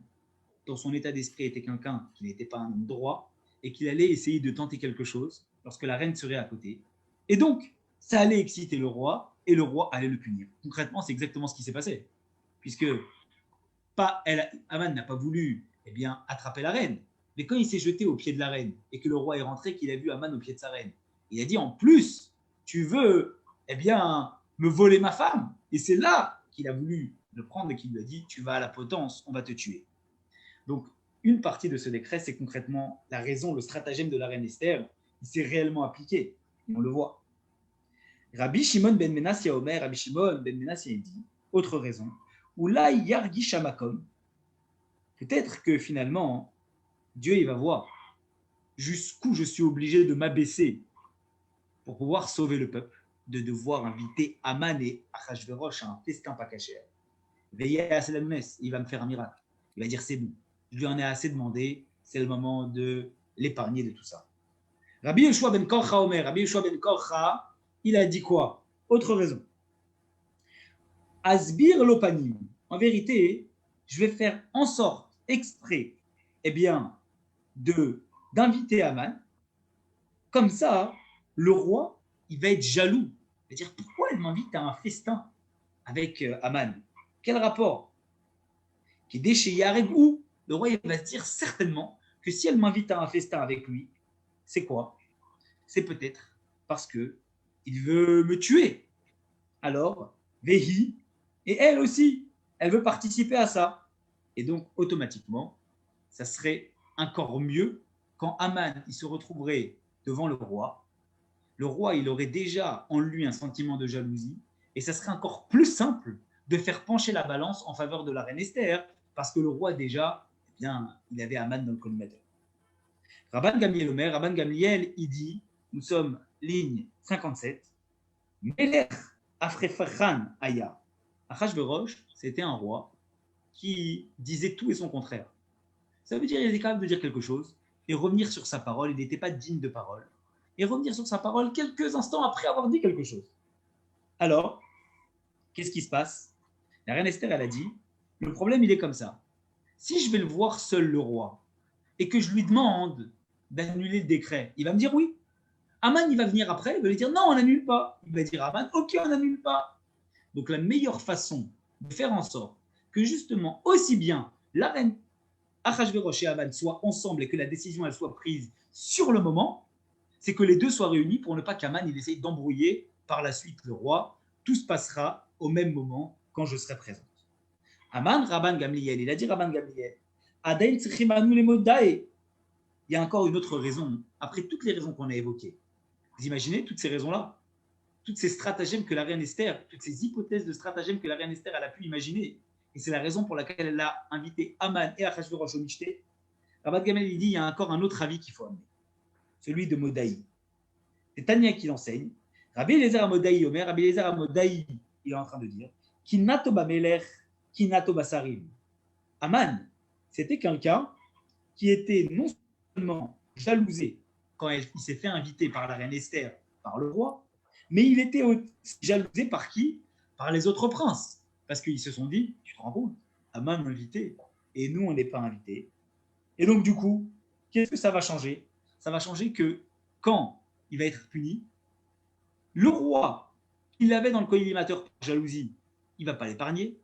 A: dans son état d'esprit, était quelqu'un qui n'était pas un homme droit, et qu'il allait essayer de tenter quelque chose lorsque la reine serait à côté. Et donc, ça allait exciter le roi, et le roi allait le punir. Concrètement, c'est exactement ce qui s'est passé, puisque Haman n'a pas voulu attraper la reine. Mais quand il s'est jeté au pied de la reine et que le roi est rentré, qu'il a vu Haman au pied de sa reine, il a dit en plus, tu veux me voler ma femme. Et c'est là qu'il a voulu le prendre et qu'il lui a dit, tu vas à la potence, on va te tuer. Donc, une partie de ce décret, c'est concrètement la raison, le stratagème de la reine Esther, qui s'est réellement appliqué. On le voit. Rabbi Shimon ben Menassia Omer, Rabbi Shimon ben Menassia dit, autre raison, où là, Yargi Shamakom, peut-être que finalement, Dieu, il va voir jusqu'où je suis obligé de m'abaisser pour pouvoir sauver le peuple, de devoir inviter Haman et Achashverosh à un festin pas cachère. Veillez à la messe, il va me faire un miracle. Il va dire c'est bon. je lui en ai assez demandé, c'est le moment de l'épargner de tout ça. Rabbi Yeshua ben Korcha Omer, Rabbi Yeshua ben Korcha, il a dit quoi? Autre raison. Asbir lopanim. En vérité, je vais faire en sorte, exprès, eh bien, d'inviter Aman. Comme ça, le roi, il va être jaloux. Il va dire, pourquoi elle m'invite à un festin avec Aman? Quel rapport? Qui déchire Yaregou. Le roi, il va se dire certainement que si elle m'invite à un festin avec lui, c'est quoi? C'est peut-être parce que il veut me tuer. Alors, Vehi, et elle aussi, elle veut participer à ça. Et donc, automatiquement, ça serait encore mieux quand Aman, il se retrouverait devant le roi. Le roi, il aurait déjà en lui un sentiment de jalousie, et ça serait encore plus simple de faire pencher la balance en faveur de la reine Esther, parce que le roi déjà, eh bien, il avait Aman dans le collimateur. Rabban Gamliel Omer, Rabban Gamliel, il dit, nous sommes ligne 57, Melech Afrefachan Aya. Achashverosh, c'était un roi qui disait tout et son contraire. Ça veut dire qu'il était capable de dire quelque chose et revenir sur sa parole, il n'était pas digne de parole, et revenir sur sa parole quelques instants après avoir dit quelque chose. Alors, qu'est-ce qui se passe? La reine Esther, elle a dit, le problème, il est comme ça. Si je vais le voir seul, le roi, et que je lui demande d'annuler le décret, il va me dire oui. Aman, il va venir après, il va lui dire non, on n'annule pas. Il va dire à Aman, ok, on n'annule pas. Donc la meilleure façon de faire en sorte que justement, aussi bien la reine Achashverosh et Aman soient ensemble et que la décision elle soit prise sur le moment, c'est que les deux soient réunis pour ne pas qu'Aman il essaye d'embrouiller par la suite le roi. Tout se passera au même moment quand je serai présente. Aman, Rabban Gamliel, il a dit Rabban Gamliel, Adain tzrichimanu les modae. Il y a encore une autre raison, après toutes les raisons qu'on a évoquées. Vous imaginez toutes ces raisons-là, toutes ces stratagèmes que la reine Esther, toutes ces hypothèses de stratagèmes que la reine Esther elle a pu imaginer, et c'est la raison pour laquelle elle a invité Aman et Achashverosh au Mishté. Rabban Gamliel il dit il y a encore un autre avis qu'il faut amener, celui de Modaï. C'est Tania qui l'enseigne. Rabbi Eliezer Amodaï Omer, Rabbi Eliezer Amodaï, il est en train de dire Kinato Bamelech, Kinato Basarim. Aman, c'était quelqu'un qui était non seulement jalousé quand il s'est fait inviter par la reine Esther, par le roi, mais il était aussi jalousé par qui? Par les autres princes. Parce qu'ils se sont dit, tu te rends compte, Aman m'a invité et nous, on n'est pas invités. Et donc, du coup, qu'est-ce que ça va changer? Ça va changer que quand il va être puni, le roi qu'il avait dans le collimateur par jalousie, il ne va pas l'épargner.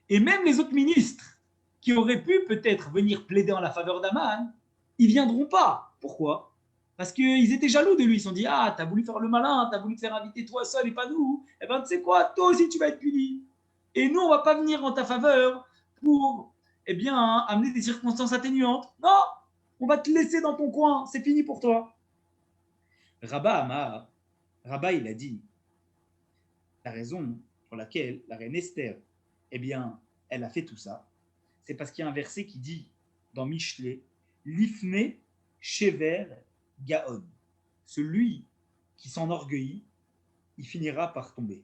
A: Et même les autres ministres qui auraient pu peut-être venir plaider en la faveur d'Aman, ils ne viendront pas. Pourquoi? Parce qu'ils étaient jaloux de lui. Ils se sont dit, ah, t'as voulu faire le malin, t'as voulu te faire inviter toi seul et pas nous. Eh bien, tu sais quoi, toi aussi, tu vas être puni. Et nous, on ne va pas venir en ta faveur pour, eh bien, amener des circonstances atténuantes. Non, on va te laisser dans ton coin. C'est fini pour toi. Rabat Amar, Rabat, il a dit, la raison pour laquelle la reine Esther, eh bien, elle a fait tout ça, c'est parce qu'il y a un verset qui dit dans Michelet, Lifne Shever Gaon. Celui qui s'enorgueillit, il finira par tomber.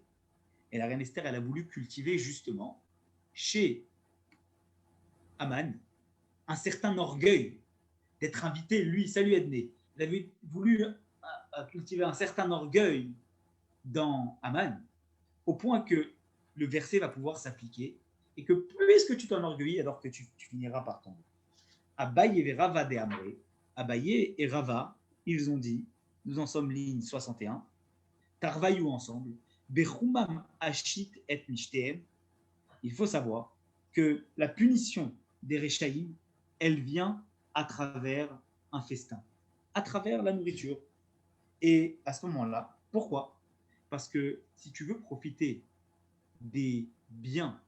A: Et la reine Esther, elle a voulu cultiver justement chez Aman un certain orgueil d'être invité, lui, ça lui est donné. Elle avait voulu cultiver un certain orgueil dans Aman, au point que le verset va pouvoir s'appliquer et que puisque tu t'enorgueillis, alors que tu finiras par tomber. Abaye et Rava de Amré, Abaye et Rava, ils ont dit, nous en sommes ligne 61, Tarvaillou ensemble, Bechumam Ashit et Mishtem. Il faut savoir que la punition des Réchaïm, elle vient à travers un festin, à travers la nourriture. Et à ce moment-là, pourquoi? Parce que si tu veux profiter des biens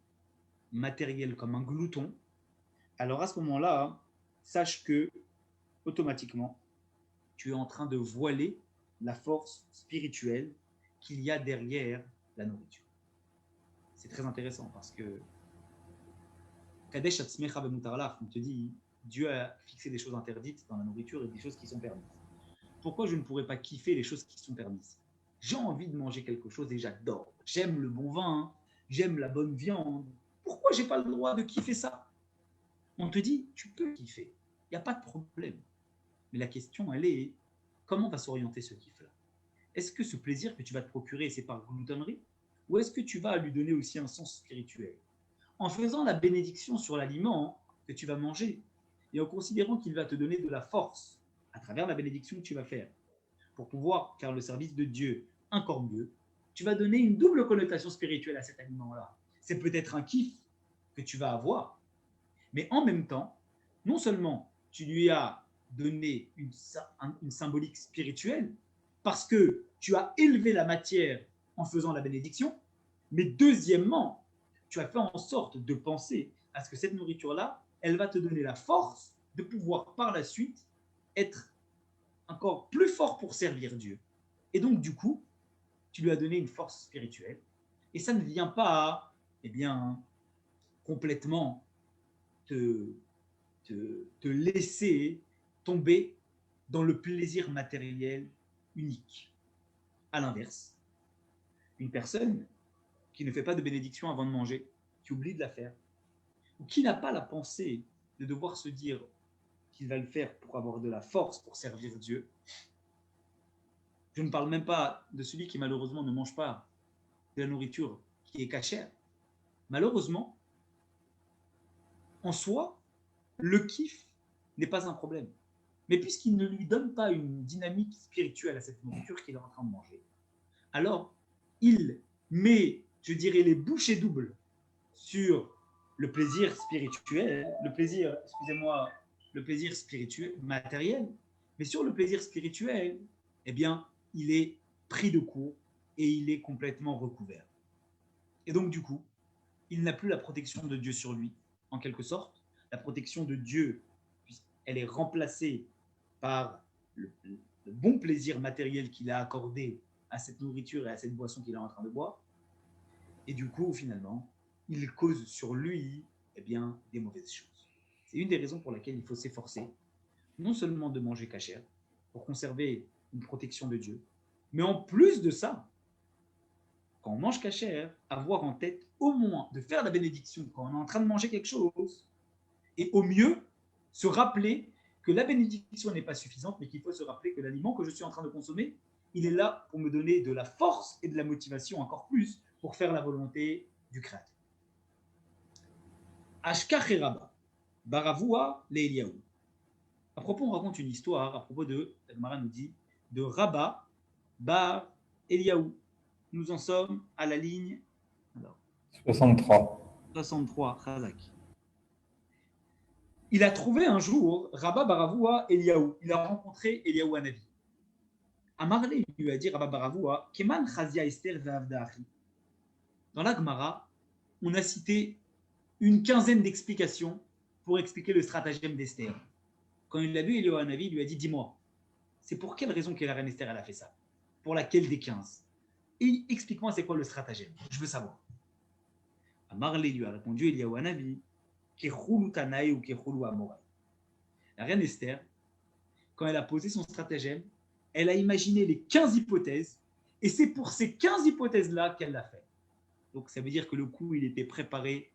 A: matériels comme un glouton, alors à ce moment-là, sache que automatiquement, tu es en train de voiler la force spirituelle qu'il y a derrière la nourriture. C'est très intéressant parce que Kadesh Atzmecha Bemutarlach, on te dit, Dieu a fixé des choses interdites dans la nourriture et des choses qui sont permises. Pourquoi je ne pourrais pas kiffer les choses qui sont permises? J'ai envie de manger quelque chose et j'adore. J'aime le bon vin, j'aime la bonne viande. Pourquoi je n'ai pas le droit de kiffer ça? On te dit, tu peux kiffer, il n'y a pas de problème. Mais la question, elle est, comment va s'orienter ce kiff-là? Est-ce que ce plaisir que tu vas te procurer, c'est par gloutonnerie? Ou est-ce que tu vas lui donner aussi un sens spirituel? En faisant la bénédiction sur l'aliment que tu vas manger et en considérant qu'il va te donner de la force à travers la bénédiction que tu vas faire pour pouvoir faire le service de Dieu encore mieux, tu vas donner une double connotation spirituelle à cet aliment-là. C'est peut-être un kiff que tu vas avoir, mais en même temps, non seulement tu lui as donné une symbolique spirituelle parce que tu as élevé la matière en faisant la bénédiction, mais deuxièmement, tu as fait en sorte de penser à ce que cette nourriture-là, elle va te donner la force de pouvoir par la suite être encore plus fort pour servir Dieu. Et donc, du coup, tu lui as donné une force spirituelle. Et ça ne vient pas, eh bien, complètement te laisser tomber dans le plaisir matériel unique. À l'inverse, une personne qui ne fait pas de bénédiction avant de manger, qui oublie de la faire, ou qui n'a pas la pensée de devoir se dire qu'il va le faire pour avoir de la force pour servir Dieu. Je ne parle même pas de celui qui malheureusement ne mange pas de la nourriture qui est cachère. Malheureusement, en soi, le kiff n'est pas un problème. Mais puisqu'il ne lui donne pas une dynamique spirituelle à cette nourriture qu'il est en train de manger, alors il met, je dirais, les bouchées doubles sur le plaisir spirituel, le plaisir spirituel, matériel, mais sur le plaisir spirituel, eh bien, il est pris de court et il est complètement recouvert. Et donc, du coup, il n'a plus la protection de Dieu sur lui, en quelque sorte. La protection de Dieu, elle est remplacée par le bon plaisir matériel qu'il a accordé à cette nourriture et à cette boisson qu'il est en train de boire. Et du coup, finalement, il cause sur lui eh bien, des mauvaises choses. C'est une des raisons pour lesquelles il faut s'efforcer, non seulement de manger cachère, pour conserver une protection de Dieu, mais en plus de ça, quand on mange cachère, avoir en tête au moins de faire la bénédiction quand on est en train de manger quelque chose, et au mieux, se rappeler que la bénédiction n'est pas suffisante, mais qu'il faut se rappeler que l'aliment que je suis en train de consommer, il est là pour me donner de la force et de la motivation encore plus pour faire la volonté du Créateur. Ashkach et Rabba, Baravua le Eliaou. À propos, on raconte une histoire à propos de, la Gemara nous dit, de Rabba Bar Eliaou. Nous en sommes à la ligne 63, Chazak. Il a trouvé un jour Rabba Baravua Eliaou. Il a rencontré Eliaou Hanavi. Amarle lui a dit Rabba Baravua, Keman Chazia Esther Ve'avdachi. Dans la Gemara, on a cité une quinzaine d'explications pour expliquer le stratagème d'Esther. Quand il l'a vu, Eliaou Hanavi lui a dit dis-moi, c'est pour quelle raison que la reine Esther elle a fait ça? Pour laquelle des 15? Et explique-moi c'est quoi le stratagème. Je veux savoir. Amarle lui a répondu Eliaou Hanavi, Kechulu Tanaï ou Kechulu Amorai. La reine Esther, quand elle a posé son stratagème, elle a imaginé les 15 hypothèses, et c'est pour ces 15 hypothèses-là qu'elle l'a fait. Donc ça veut dire que le coup, il était préparé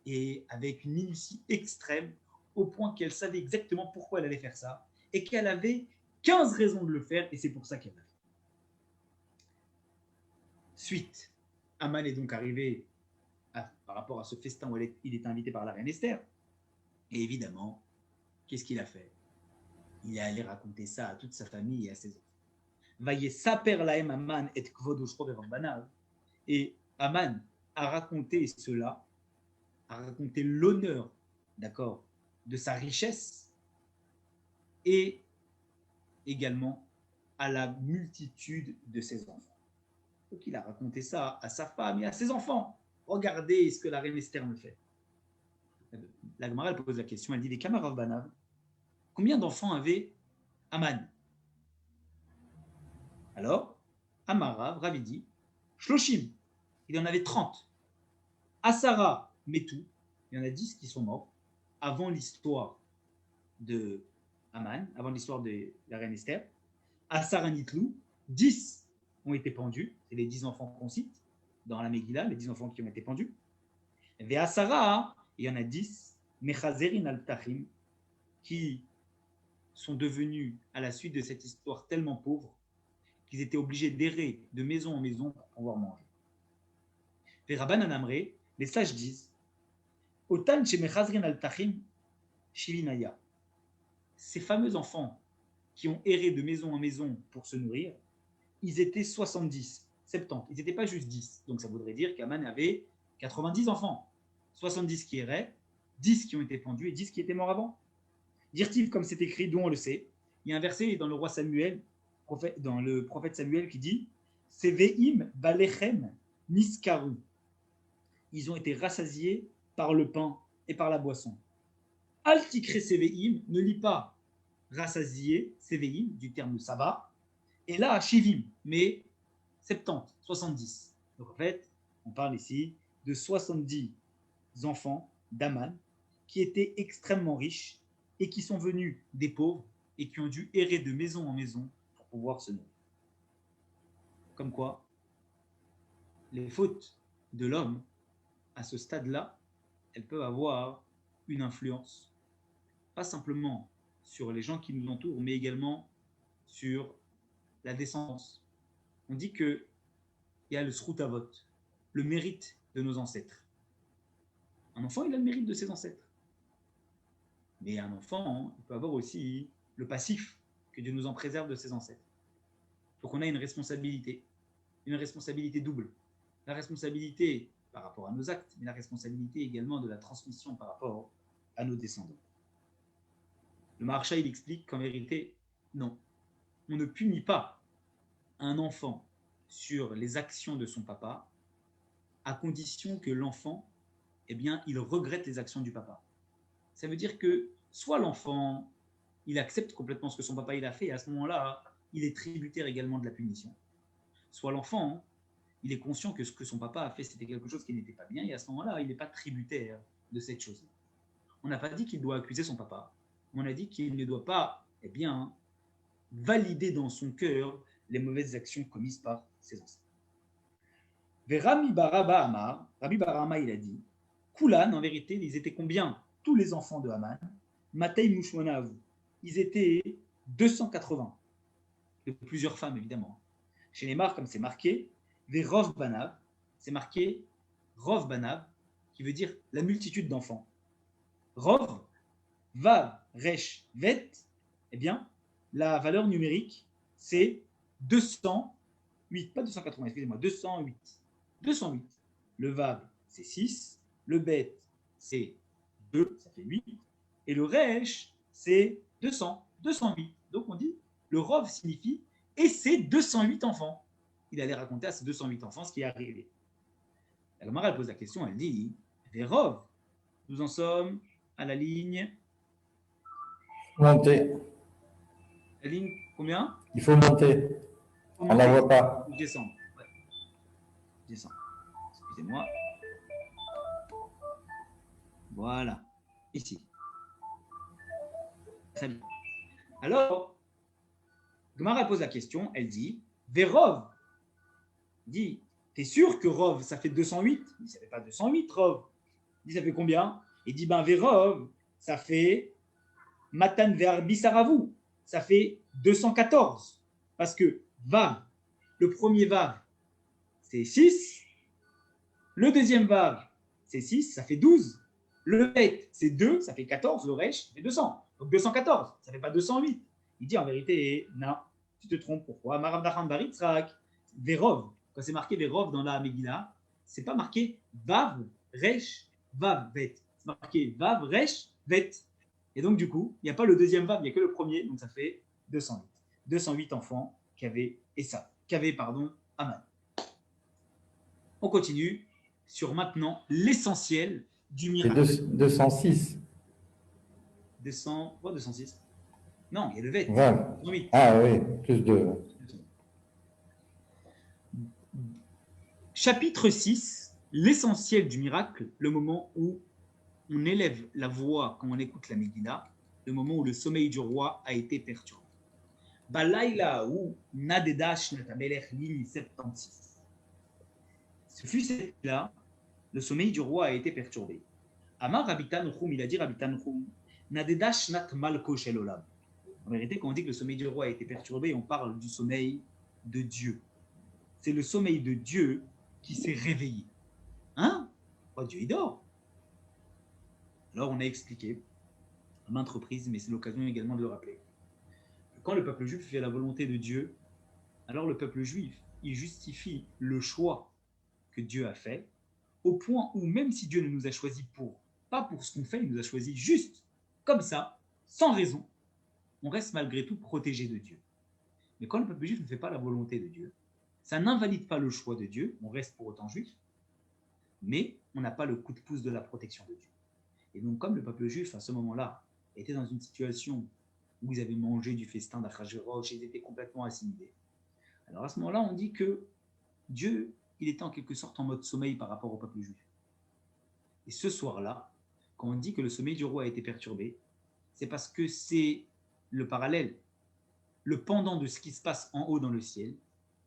A: et avec une minutie extrême, au point qu'elle savait exactement pourquoi elle allait faire ça, et qu'elle avait 15 raisons de le faire, et c'est pour ça qu'elle l'a fait. Suite, Aman est donc arrivé par rapport à ce festin où il est invité par la reine Esther, et évidemment, qu'est-ce qu'il a fait? Il est allé raconter ça à toute sa famille et à ses enfants. Et Aman a raconté cela, a raconté l'honneur, d'accord, de sa richesse et également à la multitude de ses enfants. Donc il a raconté ça à sa femme et à ses enfants. Regardez ce que la reine Esther me fait. La Gemara, elle pose la question, elle dit, les camarades Banav, combien d'enfants avait Aman? Alors, Amara, Rav dit, Shloshim, il en avait 30. Asara, Metou, il y en a 10 qui sont morts avant l'histoire de Aman, avant l'histoire de la reine Esther. Asara Nitlou, 10 ont été pendus, c'est les 10 enfants qu'on cite dans la Megillah, les 10 enfants qui ont été pendus. Et Asara, il y en a 10 Mechazerin al-Tachim, qui sont devenus, à la suite de cette histoire, tellement pauvres qu'ils étaient obligés d'errer de maison en maison pour pouvoir manger. Les Rabban Anamré, les sages disent Otan chez Mechazrin al-Tachim, Shilinaya. Ces fameux enfants qui ont erré de maison en maison pour se nourrir, ils étaient 70, 70. Ils n'étaient pas juste 10. Donc ça voudrait dire qu'Aman avait 90 enfants. 70 qui erraient, 10 qui ont été pendus et 10 qui étaient morts avant. Dire-t-il, comme c'est écrit, dont on le sait, il y a un verset dans le roi Samuel, dans le prophète Samuel, qui dit Seveim balechem niskaru. Ils ont été rassasiés par le pain et par la boisson. Al tikre seveim, ne lis pas rassasié, seveim, du terme saba, et là, shivim, mais 70, 70. Donc en fait, on parle ici de 70 enfants d'Aman qui étaient extrêmement riches et qui sont venus des pauvres et qui ont dû errer de maison en maison pour pouvoir se nourrir. Comme quoi, les fautes de l'homme, à ce stade-là, elles peuvent avoir une influence, pas simplement sur les gens qui nous entourent, mais également sur la descendance. On dit qu'il y a le sroutavot, le mérite de nos ancêtres. Un enfant, il a le mérite de ses ancêtres. Mais un enfant, il peut avoir aussi le passif, que Dieu nous en préserve de ses ancêtres. Donc on a une responsabilité double. La responsabilité par rapport à nos actes, mais la responsabilité également de la transmission par rapport à nos descendants. Le Maharsha, il explique qu'en vérité, non, on ne punit pas un enfant sur les actions de son papa, à condition que l'enfant, eh bien, il regrette les actions du papa. Ça veut dire que soit l'enfant, il accepte complètement ce que son papa il a fait, et à ce moment-là, il est tributaire également de la punition. Soit l'enfant, il est conscient que ce que son papa a fait, c'était quelque chose qui n'était pas bien, et à ce moment-là, il n'est pas tributaire de cette chose. On n'a pas dit qu'il doit accuser son papa, on a dit qu'il ne doit pas, eh bien, valider dans son cœur les mauvaises actions commises par ses ancêtres. Rami Baraba Amar, Rabbi Barama, il a dit, Koulan, en vérité, ils étaient combien? Tous les enfants de Haman, Matei Mouchmonav, ils étaient 280, de plusieurs femmes évidemment. Chez les marques, comme c'est marqué, des Rov Banav, c'est marqué Rov Banav, qui veut dire la multitude d'enfants. Rov, Vav, Resh, Vet, eh bien, la valeur numérique, c'est 208, pas 280, excusez-moi, 208. 208. Le Vav, c'est 6, le Bet, c'est 2, ça fait 8, et le Resh, c'est 200, 208. Donc on dit, le Rov signifie, et c'est 208 enfants. Il allait raconter à ces 208 enfants ce qui est arrivé. La Gemara, elle pose la question, elle dit, les Rov, nous en sommes à la ligne...
C: Monter.
A: La ligne combien?
C: Il faut monter. On ne la voit pas.
A: Je descends. Ouais. Je descends. Excusez-moi. Voilà. Ici. Très bien. Alors, Gemara pose la question, elle dit, Verov, dit, t'es sûr que Rov, ça fait 208? Il dit, ça fait pas 208, Rov. Il dit, ça fait combien? Il dit, ben Verov, ça fait Matan Verbi Saravu, ça fait 214. Parce que Vav, le premier Vav, c'est 6. Le deuxième Vav, c'est 6, ça fait 12. Le Bet, c'est 2, ça fait 14. Le Resh, ça fait 200. Donc 214, ça ne fait pas 208. Il dit en vérité, non, tu te trompes. Pourquoi? Maram Dachan Baritzrak, Verov. Quand c'est marqué Verov dans la Megillah, ce n'est pas marqué Vav, Resh, Vav, Bet. C'est marqué Vav, Resh, Bet. Et donc, du coup, il n'y a pas le deuxième Vav, il n'y a que le premier, donc ça fait 208. 208 enfants qu'avait Haman. On continue sur maintenant l'essentiel du miracle.
C: C'est 206.
A: 206. Non, il y a le Vet.
C: 20. Ah oui, plus de...
A: Chapitre 6, l'essentiel du miracle, le moment où on élève la voix quand on écoute la Megillah, le moment où le sommeil du roi a été perturbé. Balaïla ou Nadedash Natamelech ligne 76. Ce fut cette là, le sommeil du roi a été perturbé. Amar Rabbi Tanchum, il a dit Rabbi Tanchum, Nadeda shnat malko shel olam. En vérité, quand on dit que le sommeil du roi a été perturbé, on parle du sommeil de Dieu. C'est le sommeil de Dieu qui s'est réveillé. Hein? Oh, Dieu, il dort. Alors, on a expliqué à maintes reprises, mais c'est l'occasion également de le rappeler. Quand le peuple juif fait la volonté de Dieu, alors le peuple juif, il justifie le choix que Dieu a fait, au point où même si Dieu ne nous a choisis pas pour ce qu'on fait, il nous a choisis juste comme ça, sans raison, on reste malgré tout protégé de Dieu. Mais quand le peuple juif ne fait pas la volonté de Dieu, ça n'invalide pas le choix de Dieu, on reste pour autant juif, mais on n'a pas le coup de pouce de la protection de Dieu. Et donc comme le peuple juif à ce moment-là était dans une situation où ils avaient mangé du festin d'Achashverosh, ils étaient complètement assimilés, alors à ce moment-là on dit que Dieu, il était en quelque sorte en mode sommeil par rapport au peuple juif. Et ce soir-là, quand on dit que le sommeil du roi a été perturbé, c'est parce que c'est le parallèle, le pendant de ce qui se passe en haut dans le ciel,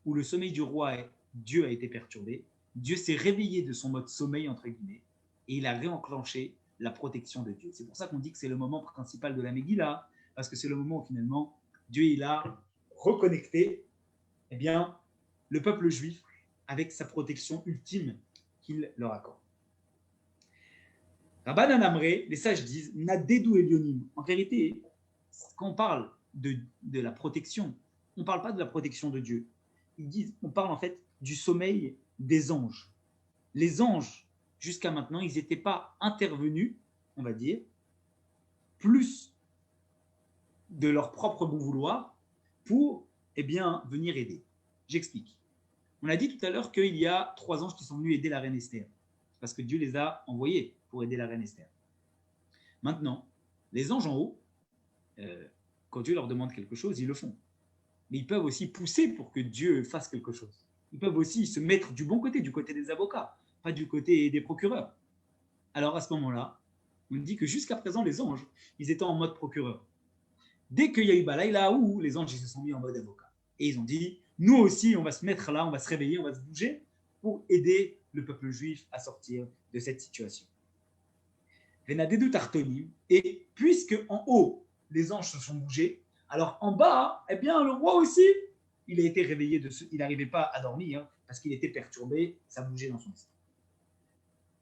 A: où le sommeil du roi, Dieu a été perturbé, Dieu s'est réveillé de son mode sommeil, entre guillemets, et il a réenclenché la protection de Dieu. C'est pour ça qu'on dit que c'est le moment principal de la Megillah, parce que c'est le moment où finalement Dieu il a reconnecté le peuple juif avec sa protection ultime qu'il leur accorde. Rabbanan Amré, les sages disent Nadedou Elionim. En vérité, quand on parle de la protection, on ne parle pas de la protection de Dieu. Ils disent, on parle en fait du sommeil des anges. Les anges, jusqu'à maintenant, ils n'étaient pas intervenus, on va dire, plus de leur propre bon vouloir pour venir aider. J'explique. On a dit tout à l'heure qu'il y a 3 anges qui sont venus aider la reine Esther, parce que Dieu les a envoyés pour aider la reine Esther. Maintenant, les anges en haut, quand Dieu leur demande quelque chose, ils le font. Mais ils peuvent aussi pousser pour que Dieu fasse quelque chose. Ils peuvent aussi se mettre du bon côté, du côté des avocats, pas du côté des procureurs. Alors à ce moment-là, on dit que jusqu'à présent, les anges, ils étaient en mode procureur. Dès qu'il y a eu Balaïla, où les anges ils se sont mis en mode avocat. Et ils ont dit, nous aussi, on va se mettre là, on va se réveiller, on va se bouger pour aider le peuple juif à sortir de cette situation. Et puisque en haut, les anges se sont bougés, alors en bas, le roi aussi, il a été réveillé, il n'arrivait pas à dormir parce qu'il était perturbé, ça bougeait dans son esprit.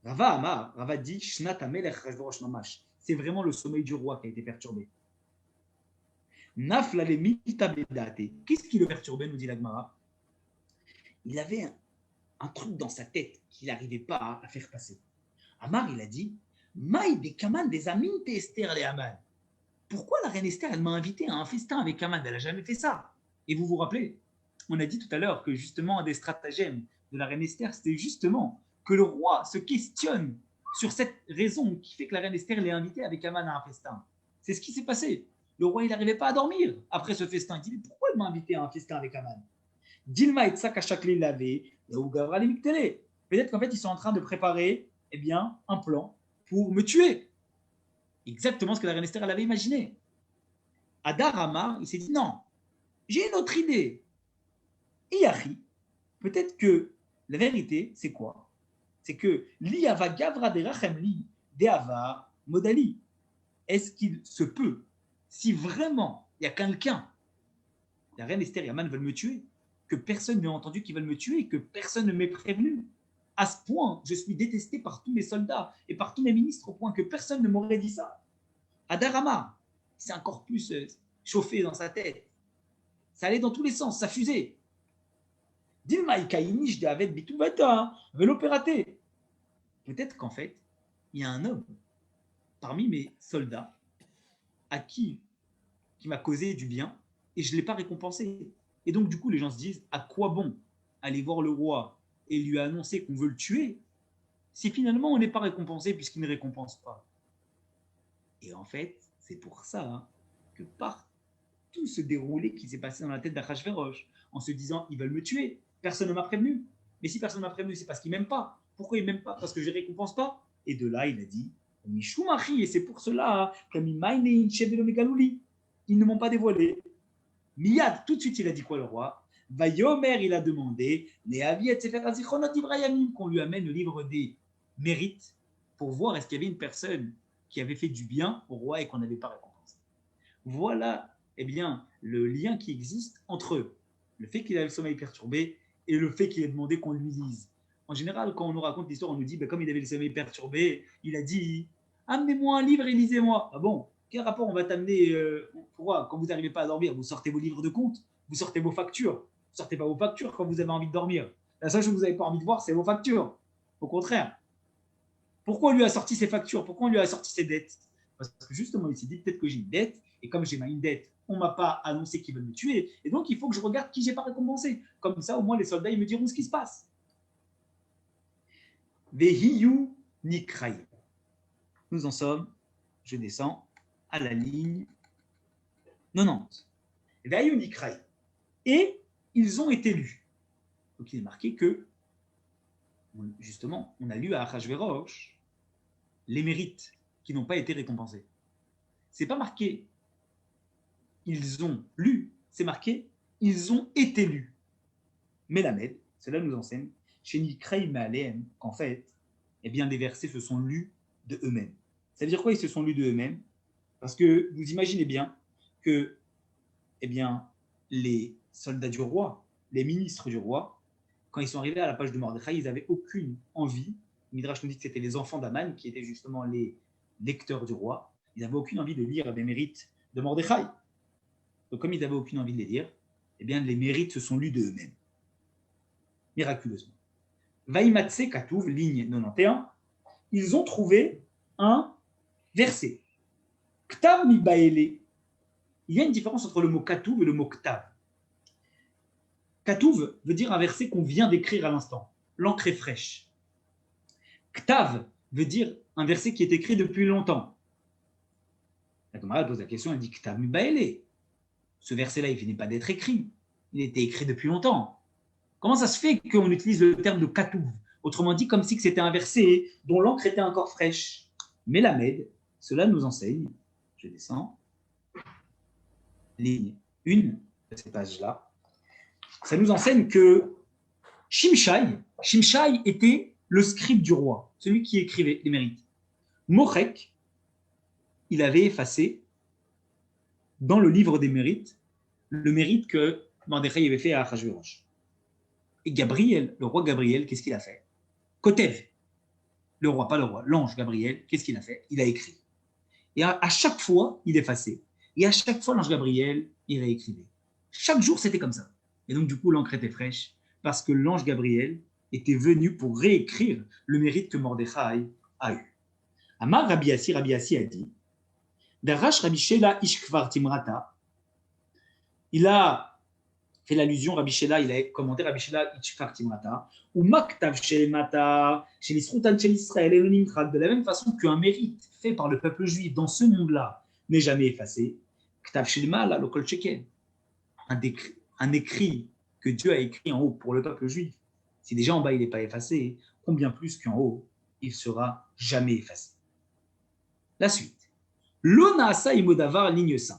A: Rava dit, Shnat Hamelech Achashverosh Mamash. C'est vraiment le sommeil du roi qui a été perturbé. Nafla le milta bedate. Qu'est-ce qui le perturbait, nous dit la Gemara? Il avait un truc dans sa tête qu'il n'arrivait pas à faire passer. Amar, il a dit, Maï des Kaman des Amin Esther les Aman. Pourquoi la reine Esther, elle m'a invité à un festin avec Haman? Elle n'a jamais fait ça. Et vous vous rappelez, on a dit tout à l'heure que justement, un des stratagèmes de la reine Esther, c'était justement que le roi se questionne sur cette raison qui fait que la reine Esther l'ait invité avec Haman à un festin. C'est ce qui s'est passé. Le roi, il n'arrivait pas à dormir après ce festin. Il dit, pourquoi il m'a invité à un festin avec Haman? Dilma et Tsak à chaque lavé, ou Gavra les Miktele. Peut-être qu'en fait, ils sont en train de préparer un plan pour me tuer. Exactement ce que la reine Esther elle avait imaginé. Adar Amar, il s'est dit non, j'ai une autre idée. Iyachi, peut-être que la vérité, c'est quoi? C'est que l'Iava Gavra de Rachemli Deava Modali. Est-ce qu'il se peut, si vraiment il y a quelqu'un, la reine Esther et Haman veulent me tuer, que personne n'a entendu qu'ils veulent me tuer, que personne ne m'ait prévenu? À ce point, je suis détesté par tous mes soldats et par tous mes ministres au point que personne ne m'aurait dit ça. Adarama, c'est encore plus chauffé dans sa tête. Ça allait dans tous les sens, ça fusait. Peut-être qu'en fait, il y a un homme parmi mes soldats qui m'a causé du bien et je ne l'ai pas récompensé. Et donc, du coup, les gens se disent, à quoi bon aller voir le roi et lui annoncer qu'on veut le tuer si finalement on n'est pas récompensé puisqu'il ne récompense pas? Et en fait, c'est pour ça que par tout ce déroulé qui s'est passé dans la tête d'Achashverosh, en se disant, ils veulent me tuer, personne ne m'a prévenu. Mais si personne ne m'a prévenu, c'est parce qu'ils ne m'aiment pas. Pourquoi ils ne m'aiment pas? Parce que je ne les récompense pas. Et de là, il a dit, et c'est pour cela qu'ils ne m'ont pas dévoilé. Miyad, tout de suite, il a dit quoi le roi? Vayomer, il a demandé qu'on lui amène le livre des mérites pour voir est-ce qu'il y avait une personne qui avait fait du bien au roi et qu'on n'avait pas récompensé. Voilà, eh bien, le lien qui existe entre eux. Le fait qu'il a le sommeil perturbé et le fait qu'il ait demandé qu'on lui lise. En général, quand on nous raconte l'histoire, on nous dit, comme il avait le sommeil perturbé, il a dit « Amenez-moi un livre et lisez-moi ». Ah bon, quel rapport on va t'amener pourquoi, quand vous n'arrivez pas à dormir, vous sortez vos livres de compte, vous sortez vos factures. Vous ne sortez pas vos factures quand vous avez envie de dormir. La seule chose que vous n'avez pas envie de voir, c'est vos factures. Au contraire. Pourquoi on lui a sorti ses factures? Pourquoi on lui a sorti ses dettes? Parce que justement, il s'est dit peut-être que j'ai une dette, et comme j'ai une dette, on ne m'a pas annoncé qu'ils veulent me tuer, et donc il faut que je regarde qui je n'ai pas récompensé. Comme ça, au moins, les soldats, ils me diront ce qui se passe. Vehiyu Nikraï. Nous en sommes, je descends à la ligne 90. Vehiyu Nikraï. Et ils ont été lus. Donc il est marqué que, justement, on a lu à Achashverosh les mérites qui n'ont pas été récompensés. Ce n'est pas marqué ils ont lu, c'est marqué ils ont été lus. Mais Melamed, cela nous enseigne, chez Nikraï Ma'alehem, qu'en fait, eh bien, les versets se sont lus de eux-mêmes. Ça veut dire quoi, ils se sont lus de eux-mêmes? Parce que vous imaginez bien que, eh bien, les soldats du roi, les ministres du roi, quand ils sont arrivés à la page de Mordechai, ils n'avaient aucune envie. Midrash nous dit que c'était les enfants d'Aman qui étaient justement les lecteurs du roi. Ils n'avaient aucune envie de lire les mérites de Mordechai. Donc, comme ils n'avaient aucune envie de les lire, eh bien, les mérites se sont lus de eux-mêmes. Miraculeusement. Vaïmatse Katouv, ligne 91, ils ont trouvé un verset. Ktav mi baele. Il y a une différence entre le mot Katouv et le mot Ktav. Katouv veut dire un verset qu'on vient d'écrire à l'instant. L'encre est fraîche. Ktav veut dire un verset qui est écrit depuis longtemps. La Gemara pose la question, elle dit Ktav mi baele. Ce verset-là, il ne finit pas d'être écrit. Il était écrit depuis longtemps. Comment ça se fait qu'on utilise le terme de Katouv? Autrement dit, comme si c'était un verset dont l'encre était encore fraîche. Mais Melamed, cela nous enseigne, je descends, ligne 1 de cette page-là, ça nous enseigne que Shimshai était le scribe du roi, celui qui écrivait les mérites. Morek, il avait effacé dans le livre des mérites le mérite que Mordechai avait fait à Achashverosh. Et Gabriel, le roi Gabriel, qu'est-ce qu'il a fait? Kotev, le roi, pas le roi, l'ange Gabriel, qu'est-ce qu'il a fait? Il a écrit. Et à chaque fois, il effaçait. Et à chaque fois, l'ange Gabriel, il réécrivait. Chaque jour, c'était comme ça. Et donc, du coup, l'encre était fraîche parce que l'ange Gabriel était venu pour réécrire le mérite que Mordechai a eu. Amar Rabbi Assi a dit Darash Rabbi Shela Ishkvar Timrata. Il a fait l'allusion, Rabbi Shela, il a commenté Rabbi Shela Ishkvar Timrata, ou Maktav Shelemata, chez l'Isroutan chez l'Israël et le Nimtrak, de la même façon qu'un mérite fait par le peuple juif dans ce monde-là n'est jamais effacé. Ktav Shelema, là, le Kol Sheken. Un écrit que Dieu a écrit en haut pour le peuple juif. Si déjà en bas il n'est pas effacé, combien plus qu'en haut il sera jamais effacé. La suite. L'Onasa Imodavar, ligne 5.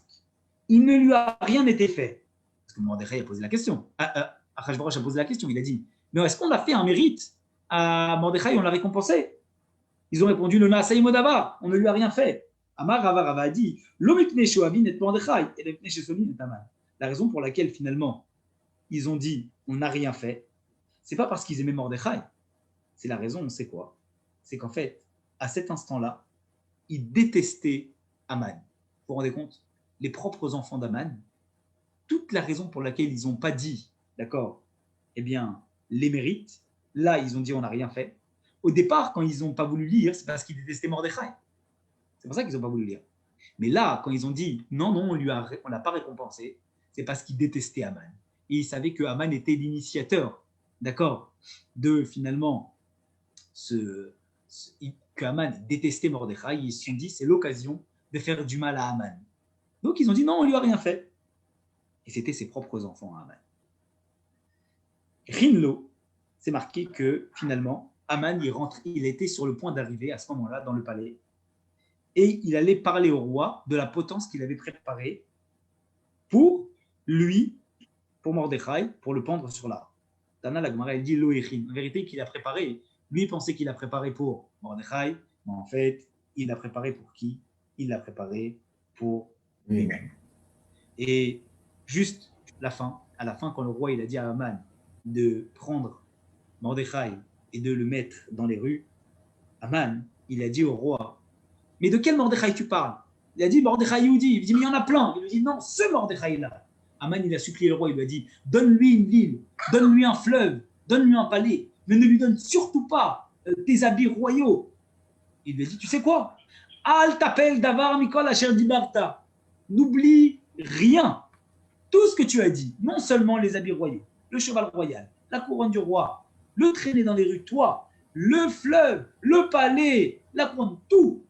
A: Il ne lui a rien été fait. Parce que Mordechai a posé la question. Achashverosh a posé la question. Il a dit, mais est-ce qu'on a fait un mérite à Mordechai et on l'a récompensé? Ils ont répondu, l'Onasa Imodavar, on ne lui a rien fait. Amar Rava a dit, l'Omipne Shoavin et Mordechai et l'Omipne Shesolin et Taman. La raison pour laquelle finalement ils ont dit, on n'a rien fait, c'est pas parce qu'ils aimaient Mordechai. C'est la raison, on sait quoi? C'est qu'en fait, à cet instant-là, ils détestaient Aman. Vous vous rendez compte? Les propres enfants d'Aman, toute la raison pour laquelle ils n'ont pas dit, d'accord, eh bien, les mérites, là, ils ont dit, on n'a rien fait. Au départ, quand ils n'ont pas voulu lire, c'est parce qu'ils détestaient Mordechai. C'est pour ça qu'ils n'ont pas voulu lire. Mais là, quand ils ont dit, non, on ne l'a pas récompensé, c'est parce qu'ils détestaient Aman. Et ils savaient que Aman était l'initiateur, d'accord, de finalement que Aman détestait Mordechai. Ils se sont dit, c'est l'occasion de faire du mal à Aman. Donc ils ont dit, non, on ne lui a rien fait. Et c'était ses propres enfants à Aman. Rinlo, c'est marqué que finalement, Aman, il était sur le point d'arriver à ce moment-là dans le palais. Et il allait parler au roi de la potence qu'il avait préparée pour lui, pour Mordechai, pour le pendre sur l'arbre. Tana la Gemara, elle dit Loéchin. En vérité, qu'il a préparé. Lui, il pensait qu'il a préparé pour Mordechai. Mais en fait, il l'a préparé pour qui? Il l'a préparé pour lui-même. Et juste à la fin, quand le roi il a dit à Haman de prendre Mordechai et de le mettre dans les rues, Haman, il a dit au roi, mais de quel Mordechai tu parles? Il a dit Mordechai Yehudi. Il dit, mais il y en a plein. Il lui dit, non, ce Mordechai-là. Haman, il a supplié le roi, il lui a dit, donne-lui une ville, donne-lui un fleuve, donne-lui un palais, mais ne lui donne surtout pas tes habits royaux. Il lui a dit, tu sais quoi? Al t'appelle Davar Mikol Asher Dibarta. N'oublie rien. Tout ce que tu as dit, non seulement les habits royaux, le cheval royal, la couronne du roi, le traîner dans les rues, toi, le fleuve, le palais, la couronne, tout.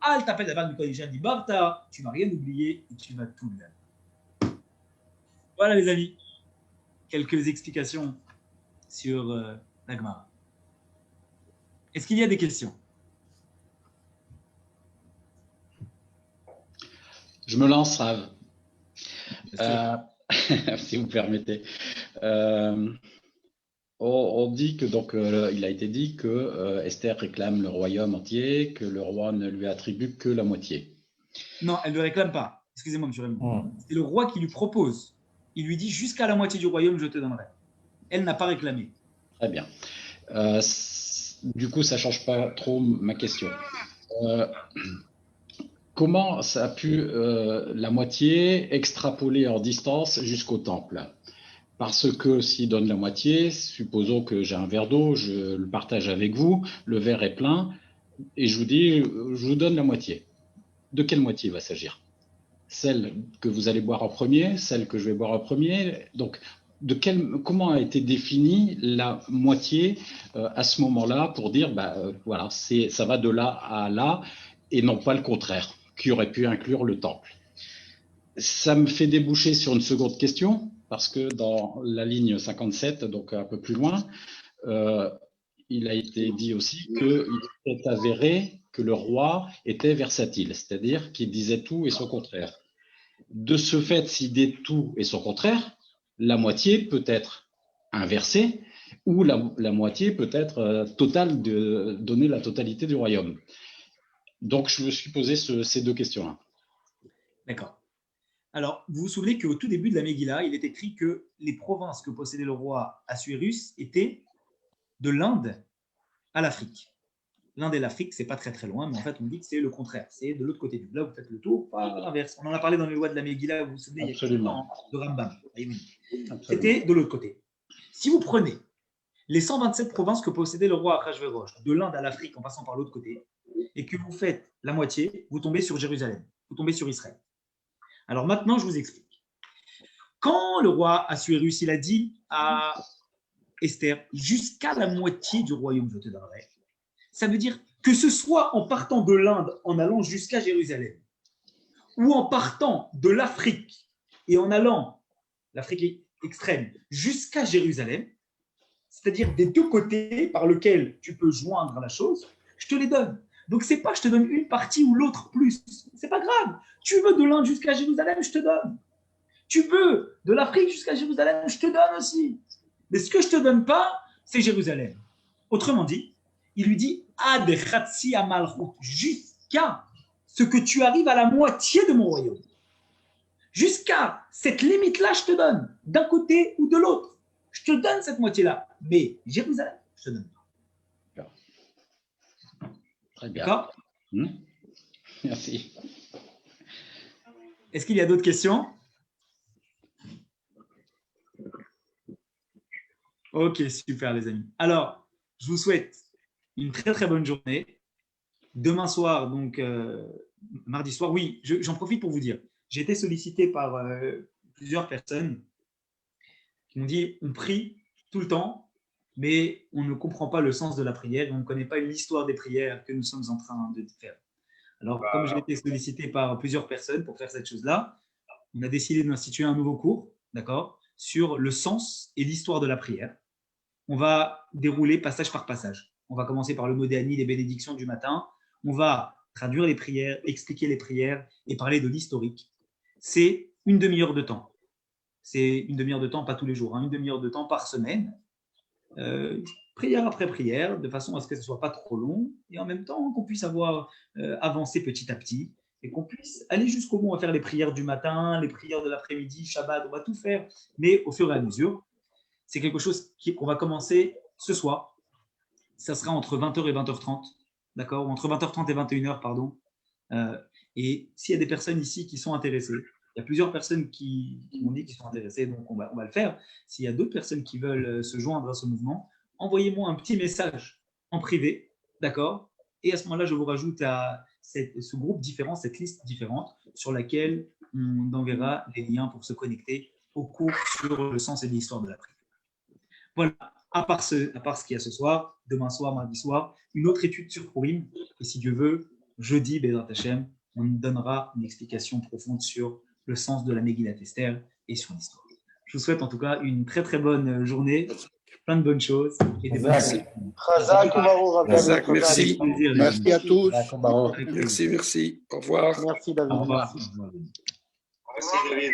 A: Al t'appelle Davar Mikol Asher Dibarta. Tu ne vas rien oublier et tu vas tout lui donner. Voilà les amis, quelques explications sur la Gemara. Est-ce qu'il y a des questions?
D: Je me lance, Rav. Si vous permettez. On dit que donc il a été dit que Esther réclame le royaume entier, que le roi ne lui attribue que la moitié.
A: Non, elle ne le réclame pas. Excusez-moi, monsieur Raymond. C'est le roi qui lui propose. Il lui dit jusqu'à la moitié du royaume, je te donnerai. Elle n'a pas réclamé.
D: Très bien. Du coup, ça ne change pas trop ma question. Comment ça a pu la moitié extrapoler en distance jusqu'au temple? Parce que s'il donne la moitié, supposons que j'ai un verre d'eau, je le partage avec vous, le verre est plein, et je vous dis, je vous donne la moitié. De quelle moitié il va s'agir? Celle que vous allez boire en premier, celle que je vais boire en premier. Donc, comment a été définie la moitié à ce moment-là pour dire, voilà, ça va de là à là, et non pas le contraire, qui aurait pu inclure le temple. Ça me fait déboucher sur une seconde question, parce que dans la ligne 57, donc un peu plus loin, il a été dit aussi qu'il est avéré que le roi était versatile, c'est-à-dire qu'il disait tout et son contraire. De ce fait, s'il dit tout et son contraire, la moitié peut être inversée ou la moitié peut être totale, de donner la totalité du royaume. Donc, je me suis posé ces deux questions-là.
A: D'accord. Alors, vous vous souvenez qu'au tout début de la Megillah, il est écrit que les provinces que possédait le roi Assuérus étaient de l'Inde à l'Afrique. L'Inde et l'Afrique, c'est pas très très loin, mais en fait, on dit que c'est le contraire. C'est de l'autre côté du globe, vous faites le tour, pas l'inverse. On en a parlé dans les lois de la Megillah, vous vous souvenez,
D: Absolument.
A: il y a de Rambam. C'était de l'autre côté. Si vous prenez les 127 provinces que possédait le roi Achashverosh, de l'Inde à l'Afrique en passant par l'autre côté, et que vous faites la moitié, vous tombez sur Jérusalem, vous tombez sur Israël. Alors maintenant, je vous explique. Quand le roi Assuérus, il a dit à Esther, jusqu'à la moitié du royaume, je te donnerai, ça veut dire que ce soit en partant de l'Inde, en allant jusqu'à Jérusalem, ou en partant de l'Afrique et en allant, l'Afrique extrême, jusqu'à Jérusalem, c'est-à-dire des deux côtés par lesquels tu peux joindre la chose, je te les donne. Donc, c'est pas je te donne une partie ou l'autre plus. C'est pas grave. Tu veux de l'Inde jusqu'à Jérusalem, je te donne. Tu veux de l'Afrique jusqu'à Jérusalem, je te donne aussi. Mais ce que je te donne pas, c'est Jérusalem. Autrement dit, il lui dit Ad Khatsi Amalchut, jusqu'à ce que tu arrives à la moitié de mon royaume. Jusqu'à cette limite-là, je te donne, d'un côté ou de l'autre. Je te donne cette moitié-là. Mais Jérusalem, je te donne pas.
D: Très bien.
A: D'accord ?
D: Merci.
A: Est-ce qu'il y a d'autres questions? Ok, super les amis. Alors, je vous souhaite une très très bonne journée. Demain soir, donc mardi soir, oui, j'en profite pour vous dire, j'ai été sollicité par plusieurs personnes qui m'ont dit on prie tout le temps, mais on ne comprend pas le sens de la prière et on ne connaît pas l'histoire des prières que nous sommes en train de faire. Alors, comme j'ai été sollicité par plusieurs personnes pour faire cette chose-là, on a décidé d'instituer un nouveau cours, d'accord, sur le sens et l'histoire de la prière. On va dérouler passage par passage. On va commencer par le Modéani, les bénédictions du matin. On va traduire les prières, expliquer les prières et parler de l'historique. C'est une demi-heure de temps. C'est une demi-heure de temps, pas tous les jours, une demi-heure de temps par semaine. prière après prière, de façon à ce que ce ne soit pas trop long, et en même temps qu'on puisse avoir avancé petit à petit, et qu'on puisse aller jusqu'au bout. On va faire les prières du matin, les prières de l'après-midi, Shabbat, on va tout faire, mais au fur et à mesure. C'est quelque chose qu'on va commencer ce soir. Ça sera entre 20h et 20h30, d'accord? Entre 20h30 et 21h, pardon. Et s'il y a des personnes ici qui sont intéressées, il y a plusieurs personnes qui m'ont dit qu'ils sont intéressées, donc on va le faire. S'il y a d'autres personnes qui veulent se joindre à ce mouvement, envoyez-moi un petit message en privé, d'accord? Et à ce moment-là, je vous rajoute à ce groupe différent, cette liste différente, sur laquelle on enverra les liens pour se connecter au cours sur le sens et l'histoire de la prière. Voilà, à part ce qu'il y a ce soir, demain soir, mardi soir, une autre étude sur Purim, et si Dieu veut, jeudi, Bézrat Hashem, on donnera une explication profonde sur le sens de la Megillat Esther et sur l'histoire. Je vous souhaite en tout cas une très très bonne journée, plein de bonnes choses et des bonnes
E: Merci.
A: Merci.
E: Merci à tous.
C: D'accord.
E: Merci. Au revoir.
B: Merci David.
A: Au revoir.
B: Merci.
A: Merci David.